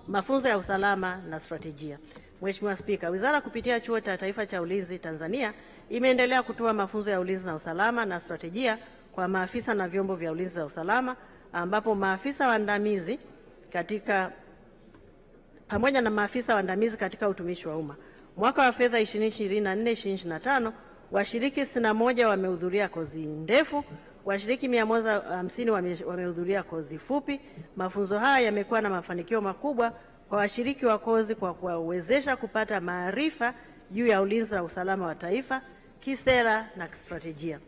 Mafunzo ya usalama na strategia. Mheshimiwa Spika, Wizara kupitia Chuo cha Taifa cha Ulinzi Tanzania imeendelea kutoa mafunzo ya ulinzi na usalama na strategia kwa maafisa na vyombo vya ulinzi na usalama, ambapo maafisa waandamizi pamoja na maafisa waandamizi katika utumishi wa umma. Mwaka wa fedha 2024/2025 washiriki 61 wamehudhuria kozi ndefu, washiriki 150 wamehudhuria kozi fupi. Mafunzo haya yamekuwa na mafanikio makubwa kwa washiriki wa kozi kwa kuwawezesha kupata maarifa juu ya ulinzi na usalama wa taifa, kisera na kistrategia.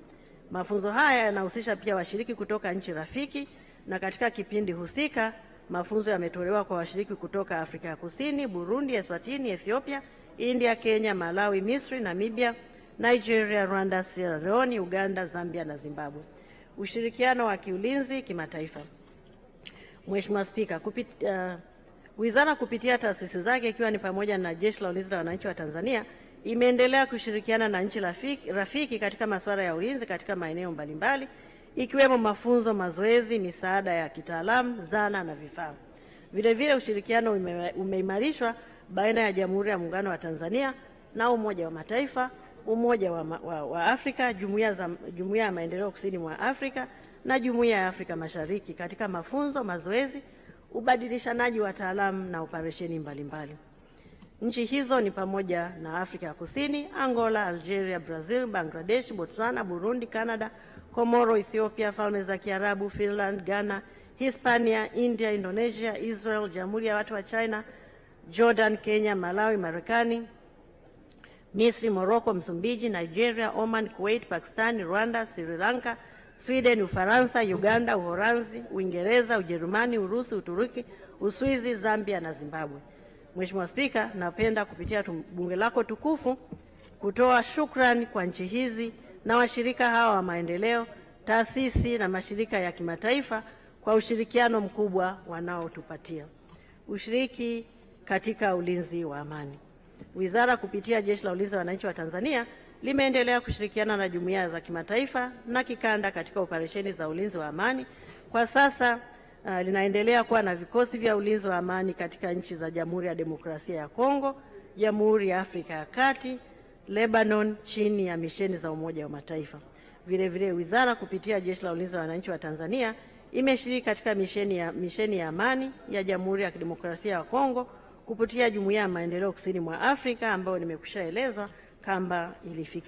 Mafunzo haya yanahusisha pia washiriki kutoka nchi rafiki, na katika kipindi husika mafunzo yametolewa kwa washiriki kutoka Afrika ya Kusini, Burundi, Eswatini, Ethiopia, India, Kenya, Malawi, Misri, Namibia, Nigeria, Rwanda, Sierra Leone, Uganda, Zambia na Zimbabwe. Ushirikiano wa kiulinzi kimataifa. Mheshimiwa Spika, Wizara kupitia taasisi zake ikiwa ni pamoja na Jeshi la Ulinzi la Wananchi wa Tanzania imeendelea kushirikiana na nchi rafiki katika masuala ya ulinzi katika maeneo mbalimbali ikiwemo mafunzo, mazoezi, misaada ya kitaalamu, zana na vifaa. Vile vile ushirikiano umeimarishwa baina ya Jamhuri ya Muungano wa Tanzania na Umoja wa Mataifa, Umoja wa Afrika, Jumuiya ya Maendeleo Kusini mwa Afrika na Jumuiya ya Afrika Mashariki katika mafunzo, mazoezi, ubadilishanaji wa wataalamu na operesheni mbalimbali. Nchi hizo ni pamoja na Afrika ya Kusini, Angola, Algeria, Brazil, Bangladesh, Botswana, Burundi, Canada, Komoro, Ethiopia, Falme za Kiarabu, Finland, Ghana, Hispania, India, Indonesia, Israel, Jamhuri ya Watu wa China, Jordan, Kenya, Malawi, Marekani, Misri, Morocco, Msumbiji, Nigeria, Oman, Kuwait, Pakistan, Rwanda, Sri Lanka, Sweden, Ufaransa, Uganda, Uholanzi, Uingereza, Ujerumani, Urusi, Uturuki, Uswizi, Zambia na Zimbabwe. Mheshimiwa Spika, napenda kupitia bunge lako tukufu kutoa shukrani kwa nchi hizi na washirika hawa wa maendeleo, taasisi na mashirika ya kimataifa kwa ushirikiano mkubwa wanaotupatia. Ushiriki katika ulinzi wa amani. Wizara kupitia Jeshi la Ulinzi la Wananchi wa Tanzania limeendelea kushirikiana na jumuiya za kimataifa na kikanda katika operesheni za ulinzi wa amani. Kwa sasa linaendelea kuwa na vikosi vya ulinzi wa amani katika nchi za Jamhuri ya Demokrasia ya Kongo, Jamhuri ya Afrika ya Kati, Lebanon chini ya misheni za Umoja wa Mataifa. Vile vile Wizara kupitia Jeshi la Ulinzi la Wananchi wa Tanzania imeshiriki katika misheni ya amani ya Jamhuri ya Kidemokrasia ya Kongo kupitia Jumuiya ya Maendeleo Kusini mwa Afrika ambayo nimekushaeleza kamba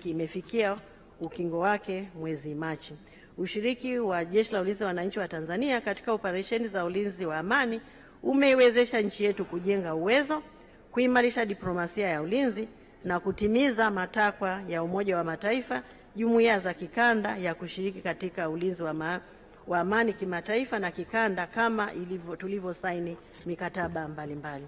imefikia ukingo wake mwezi Machi. Ushiriki wa Jeshi la Ulinzi la Wananchi wa Tanzania katika operesheni za ulinzi wa amani umeiwezesha nchi yetu kujenga uwezo, kuimarisha diplomasia ya ulinzi na kutimiza matakwa ya Umoja wa Mataifa, jumuiya za kikanda ya kushiriki katika ulinzi wa amani kimataifa na kikanda kama tulivyosaini mikataba mbalimbali.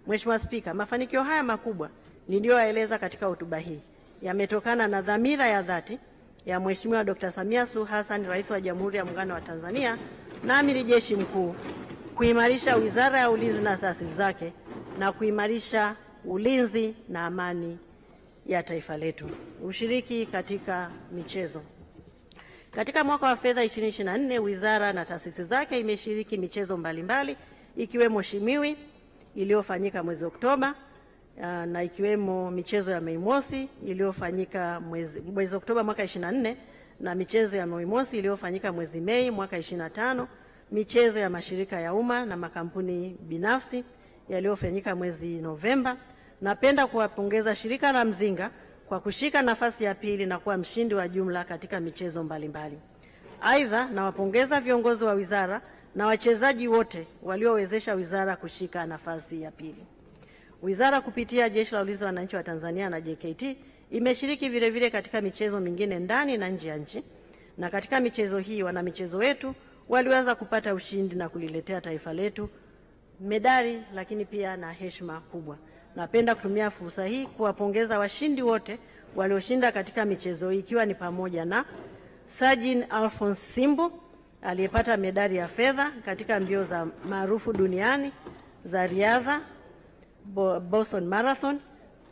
Mheshimiwa Spika, mafanikio haya makubwa niliyoeleza katika hotuba hii yametokana na dhamira ya dhati ya Mheshimiwa Dr. Samia Suluhu Hassan, Rais wa Jamhuri ya Muungano wa Tanzania na Amiri Jeshi Mkuu, kuimarisha Wizara ya Ulinzi na taasisi zake na kuimarisha ulinzi na amani ya taifa letu. Ushiriki katika michezo. Katika mwaka wa fedha 2024, wizara na taasisi zake imeshiriki michezo mbalimbali ikiwemo Shimiwi iliyofanyika mwezi Oktoba na ikiwemo michezo ya Mei Mosi iliyofanyika mwezi Oktoba mwaka 24 na michezo ya Mei Mosi iliyofanyika mwezi Mei mwaka 25, michezo ya mashirika ya umma na makampuni binafsi yaliyofanyika mwezi Novemba. Napenda kuwapongeza shirika la Mzinga kwa kushika nafasi ya pili na kuwa mshindi wa jumla katika michezo mbalimbali. Aidha, nawapongeza viongozi wa wizara na wachezaji wote waliowezesha wizara kushika nafasi ya pili. Wizara kupitia Jeshi la Ulinzi wa Wananchi wa Tanzania na JKT imeshiriki vile vile katika michezo mingine ndani na nje ya nchi, na katika michezo hii wanamichezo wetu waliweza kupata ushindi na kuliletea taifa letu medali lakini pia na heshima kubwa. Napenda kutumia fursa hii kuwapongeza washindi wote walioshinda katika michezo hii, ikiwa ni pamoja na Sajin Alphonse Simbu aliyepata medali ya fedha katika mbio za maarufu duniani za riadha Boston Marathon,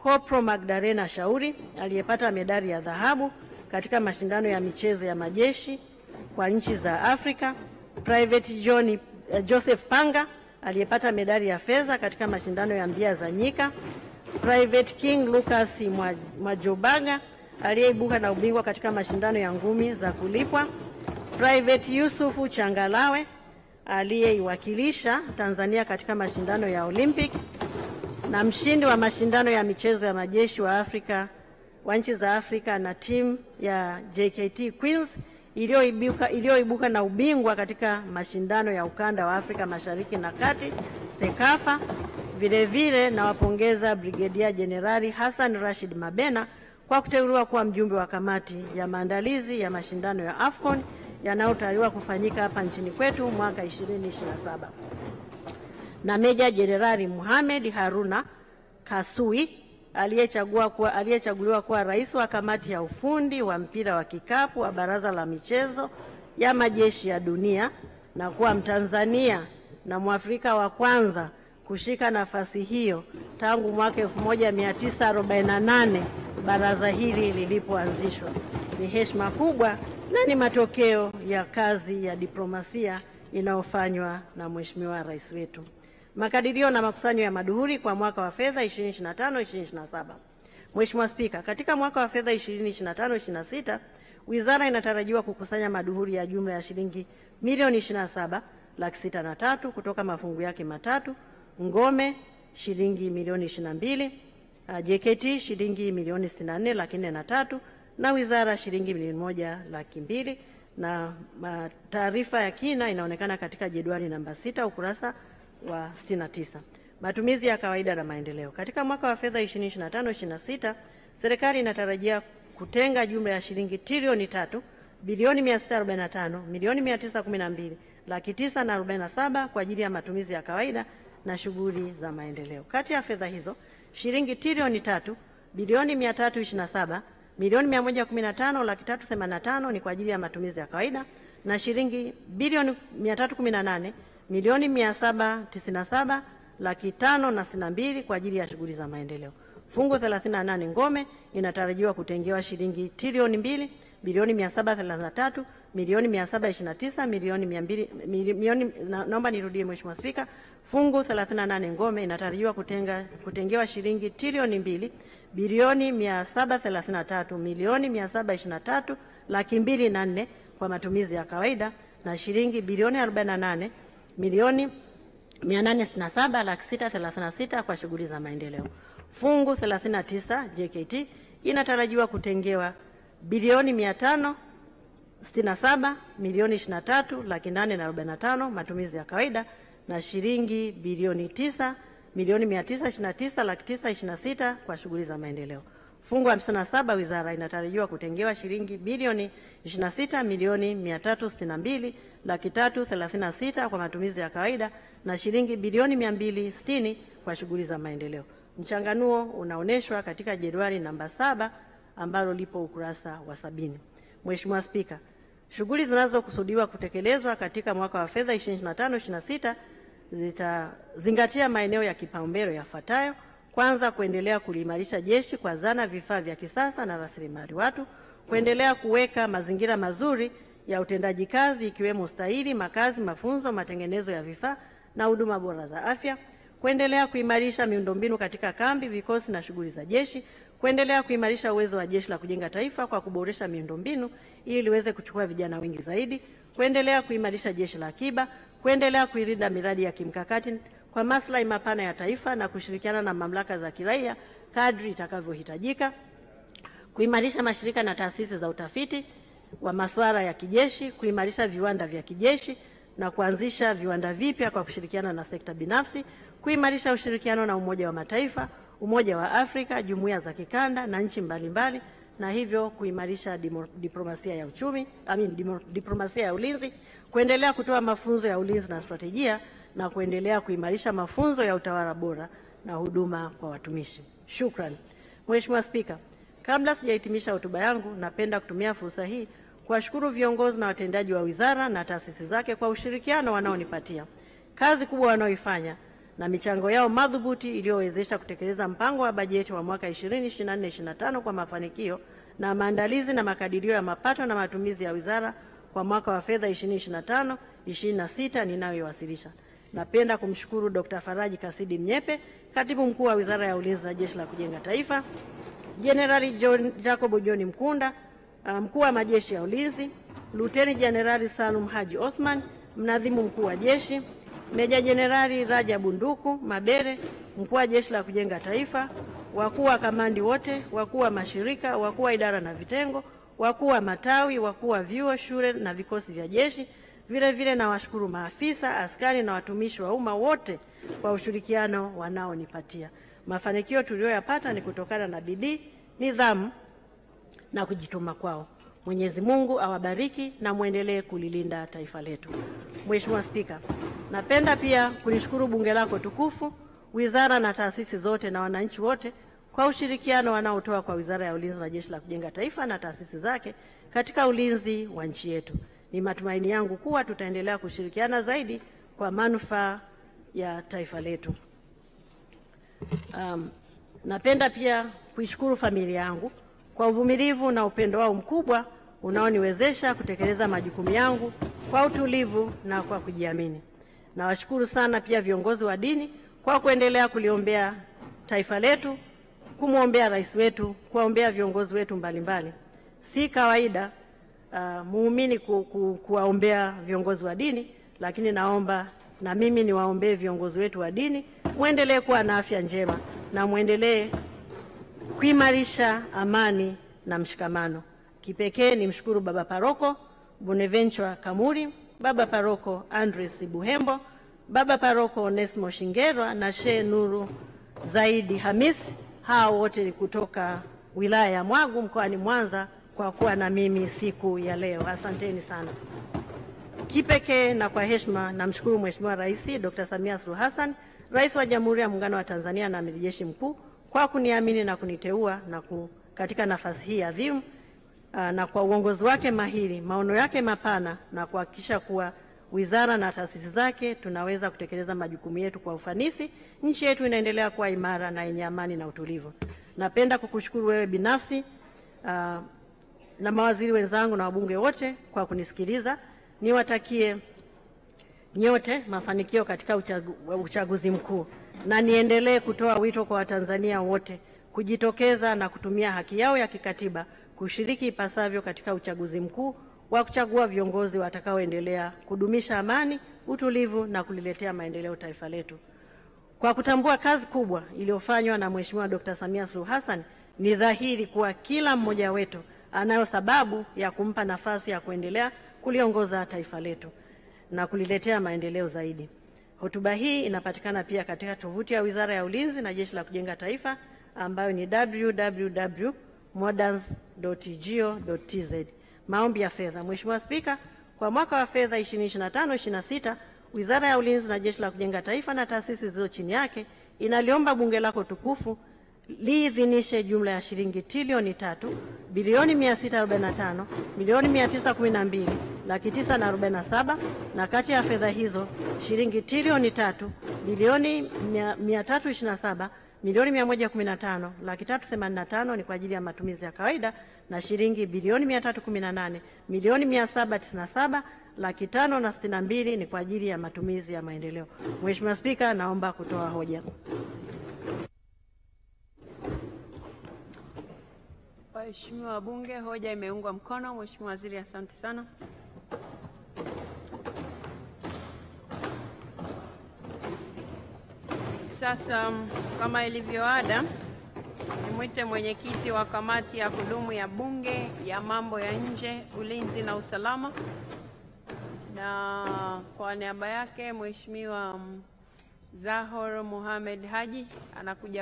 Kopro Magdalena Shauri aliyepata medali ya dhahabu katika mashindano ya michezo ya majeshi kwa nchi za Afrika, Private Joseph Panga aliyepata medali ya fedha katika mashindano ya mbio za nyika, Private King Lucas Mwajobaga aliyeibuka na ubingwa katika mashindano ya ngumi za kulipwa, Private Yusufu Changalawe aliyeiwakilisha Tanzania katika mashindano ya Olympic, na mshindi wa mashindano ya michezo ya majeshi wa Afrika wa nchi za Afrika na timu ya JKT Queens iliyoibuka na ubingwa katika mashindano ya ukanda wa Afrika Mashariki na Kati SEKAFA. Vile vile nawapongeza Brigedia Jenerali Hassan Rashid Mabena kwa kuteuliwa kuwa mjumbe wa kamati ya maandalizi ya mashindano ya AFCON yanayotarajiwa kufanyika hapa nchini kwetu mwaka 2027. Na Meja Jenerali Mohamed Haruna Kasui aliyechaguliwa kuwa rais wa kamati ya ufundi wa mpira wa kikapu wa Baraza la Michezo ya Majeshi ya Dunia na kuwa Mtanzania na Mwafrika wa kwanza kushika nafasi hiyo tangu mwaka 1948 baraza hili lilipoanzishwa. Ni heshima kubwa na ni matokeo ya kazi ya diplomasia inayofanywa na Mheshimiwa Rais wetu. Makadirio na makusanyo ya maduhuri kwa mwaka wa fedha 2025-2027. Mheshimiwa Spika, katika mwaka wa fedha 2025-2026 wizara inatarajiwa kukusanya maduhuri ya jumla ya shilingi milioni 27,603,000 kutoka mafungu yake matatu: ngome shilingi milioni 22, JKT shilingi milioni 64,403,000 na wizara shilingi milioni 1,200,000. Na taarifa ya kina inaonekana katika jedwali namba 6 ukurasa wa 69. Matumizi ya kawaida na maendeleo. Katika mwaka wa fedha 2025-2026 serikali inatarajia kutenga jumla ya shilingi trilioni 3 bilioni 645 milioni 912 laki 947 kwa ajili ya matumizi ya kawaida na shughuli za maendeleo. Kati ya fedha hizo, shilingi trilioni 3 bilioni 327 milioni 115 laki 385 ni kwa ajili ya matumizi ya kawaida na shilingi bilioni 318 milioni 797 laki 562 kwa ajili ya shughuli za maendeleo. Fungu 38 ngome inatarajiwa kutengewa shilingi trilioni 2 bilioni 733 milioni 729 milioni naomba nirudie Mheshimiwa Spika. Fungu 38 ngome inatarajiwa kutengewa shilingi trilioni 2 bilioni 733 milioni 723 laki 204 kwa matumizi ya kawaida na shilingi bilioni 48 milioni 867 laki 636 kwa shughuli za maendeleo. Fungu 39 JKT inatarajiwa kutengewa bilioni 567 milioni 23 laki 845 matumizi ya kawaida na shilingi bilioni 9 milioni 929,926 kwa shughuli za maendeleo. Fungu 57 wizara inatarajiwa kutengewa shilingi bilioni 26,362,336 kwa matumizi ya kawaida na shilingi bilioni 260 kwa shughuli za maendeleo. Mchanganuo unaonyeshwa katika jedwali namba 7 ambalo lipo ukurasa wa 70. Mheshimiwa Spika, shughuli zinazokusudiwa kutekelezwa katika mwaka wa fedha 2025/26 zitazingatia maeneo ya kipaumbele yafuatayo: kwanza, kuendelea kuliimarisha jeshi kwa zana, vifaa vya kisasa na rasilimali watu; kuendelea kuweka mazingira mazuri ya utendaji kazi ikiwemo ustahili, makazi, mafunzo, matengenezo ya vifaa na huduma bora za afya; kuendelea kuimarisha miundombinu katika kambi, vikosi na shughuli za jeshi; kuendelea kuimarisha uwezo wa Jeshi la Kujenga Taifa kwa kuboresha miundombinu ili liweze kuchukua vijana wengi zaidi; kuendelea kuimarisha Jeshi la Akiba; kuendelea kuilinda miradi ya kimkakati kwa maslahi mapana ya taifa na kushirikiana na mamlaka za kiraia kadri itakavyohitajika; kuimarisha mashirika na taasisi za utafiti wa masuala ya kijeshi; kuimarisha viwanda vya kijeshi na kuanzisha viwanda vipya kwa kushirikiana na sekta binafsi; kuimarisha ushirikiano na Umoja wa Mataifa, Umoja wa Afrika, jumuiya za kikanda na nchi mbalimbali, na hivyo kuimarisha diplomasia ya diplomasia ya ulinzi; kuendelea kutoa mafunzo ya ulinzi na stratejia na kuendelea kuimarisha mafunzo ya utawala bora na huduma kwa watumishi. Shukrani. Mheshimiwa Spika, kabla sijahitimisha hotuba yangu, napenda kutumia fursa hii kuwashukuru viongozi na watendaji wa wizara na taasisi zake kwa ushirikiano wanaonipatia, kazi kubwa wanaoifanya na michango yao madhubuti iliyowezesha kutekeleza mpango wa bajeti wa mwaka 2024/25 kwa mafanikio na maandalizi na makadirio ya mapato na matumizi ya wizara kwa mwaka wa fedha 2025/26 ninayoiwasilisha. Napenda kumshukuru Dr. Faraji Kasidi Mnyepe, Katibu Mkuu wa Wizara ya Ulinzi na Jeshi la Kujenga Taifa; Jenerali Jacob John Mkunda, Mkuu wa Majeshi ya Ulinzi; Luteni Jenerali Salum Haji Othman, Mnadhimu Mkuu wa Jeshi; Meja Jenerali Rajabu Nduku Mabere, Mkuu wa Jeshi la Kujenga Taifa; wakuu wa kamandi wote, wakuu wa mashirika, wakuu wa idara na vitengo, wakuu wa matawi, wakuu wa vyuo, shule na vikosi vya jeshi. Vile vile na washukuru maafisa, askari na watumishi wa umma wote kwa ushirikiano wanaonipatia. Mafanikio tuliyoyapata ni kutokana na bidii, nidhamu na kujituma kwao. Mwenyezi Mungu awabariki na muendelee kulilinda taifa letu. Mheshimiwa Spika, napenda pia kulishukuru bunge lako tukufu, wizara na taasisi zote na wananchi wote kwa ushirikiano wanaotoa kwa Wizara ya Ulinzi na Jeshi la Kujenga Taifa na taasisi zake katika ulinzi wa nchi yetu. Ni matumaini yangu kuwa tutaendelea kushirikiana zaidi kwa manufaa ya taifa letu. Napenda pia kuishukuru familia yangu kwa uvumilivu na upendo wao mkubwa unaoniwezesha kutekeleza majukumu yangu kwa utulivu na kwa kujiamini. Nawashukuru sana pia viongozi wa dini kwa kuendelea kuliombea taifa letu, kumwombea rais wetu, kuwaombea viongozi wetu mbalimbali. Si kawaida muumini kuwaombea viongozi wa dini, lakini naomba na mimi niwaombee viongozi wetu wa dini, muendelee kuwa na afya njema na muendelee kuimarisha amani na mshikamano. Kipekee nimshukuru Baba Paroko Bonaventure Kamuri, Baba Paroko Andres Buhembo, Baba Paroko Onesmo Shingerwa na Sheikh Nuru Zaidi Hamis, hao wote ni kutoka wilaya ya Mwagu mkoani Mwanza, kwa kuwa na mimi siku ya leo. Asanteni sana. Kipekee na kwa heshima namshukuru Mheshimiwa Rais Dr. Samia Suluhu Hassan, Rais wa Jamhuri ya Muungano wa Tanzania na Amiri Jeshi Mkuu, kwa kuniamini na kuniteua katika nafasi hii adhimu, na kwa uongozi wake mahiri, maono yake mapana, na kuhakikisha kuwa wizara na taasisi zake tunaweza kutekeleza majukumu yetu kwa ufanisi. Nchi yetu inaendelea kuwa imara na yenye amani na utulivu. Napenda kukushukuru wewe binafsi na mawaziri wenzangu na wabunge wote kwa kunisikiliza. Niwatakie nyote mafanikio katika uchaguzi mkuu, na niendelee kutoa wito kwa Watanzania wote kujitokeza na kutumia haki yao ya kikatiba kushiriki ipasavyo katika uchaguzi mkuu wa kuchagua viongozi watakaoendelea kudumisha amani, utulivu na kuliletea maendeleo taifa letu. Kwa kutambua kazi kubwa iliyofanywa na Mheshimiwa Dr. Samia Suluhu Hassan, ni dhahiri kuwa kila mmoja wetu anayo sababu ya kumpa nafasi ya kuendelea kuliongoza taifa letu na kuliletea maendeleo zaidi. Hotuba hii inapatikana pia katika tovuti ya Wizara ya Ulinzi na Jeshi la Kujenga Taifa ambayo ni www.moderns.go.tz. Maombi ya fedha. Mheshimiwa Spika, kwa mwaka wa fedha 2025/26 Wizara ya Ulinzi na Jeshi la Kujenga Taifa na taasisi zilizo chini yake inaliomba Bunge lako tukufu liidhinishe jumla ya shilingi trilioni 3,645,912,947 na kati ya fedha hizo shilingi trilioni 3,327,115,385 ni kwa ajili ya matumizi ya kawaida na shilingi bilioni 318,797,562 ni kwa ajili ya matumizi ya maendeleo. Mheshimiwa Spika, naomba kutoa hoja. Waheshimiwa wabunge, hoja imeungwa mkono. Mheshimiwa Waziri, asante sana. Sasa kama ilivyo ada, nimwite mwenyekiti wa kamati ya kudumu ya Bunge ya mambo ya nje, ulinzi na usalama, na kwa niaba yake Mheshimiwa Zahor Mohamed Haji anakuja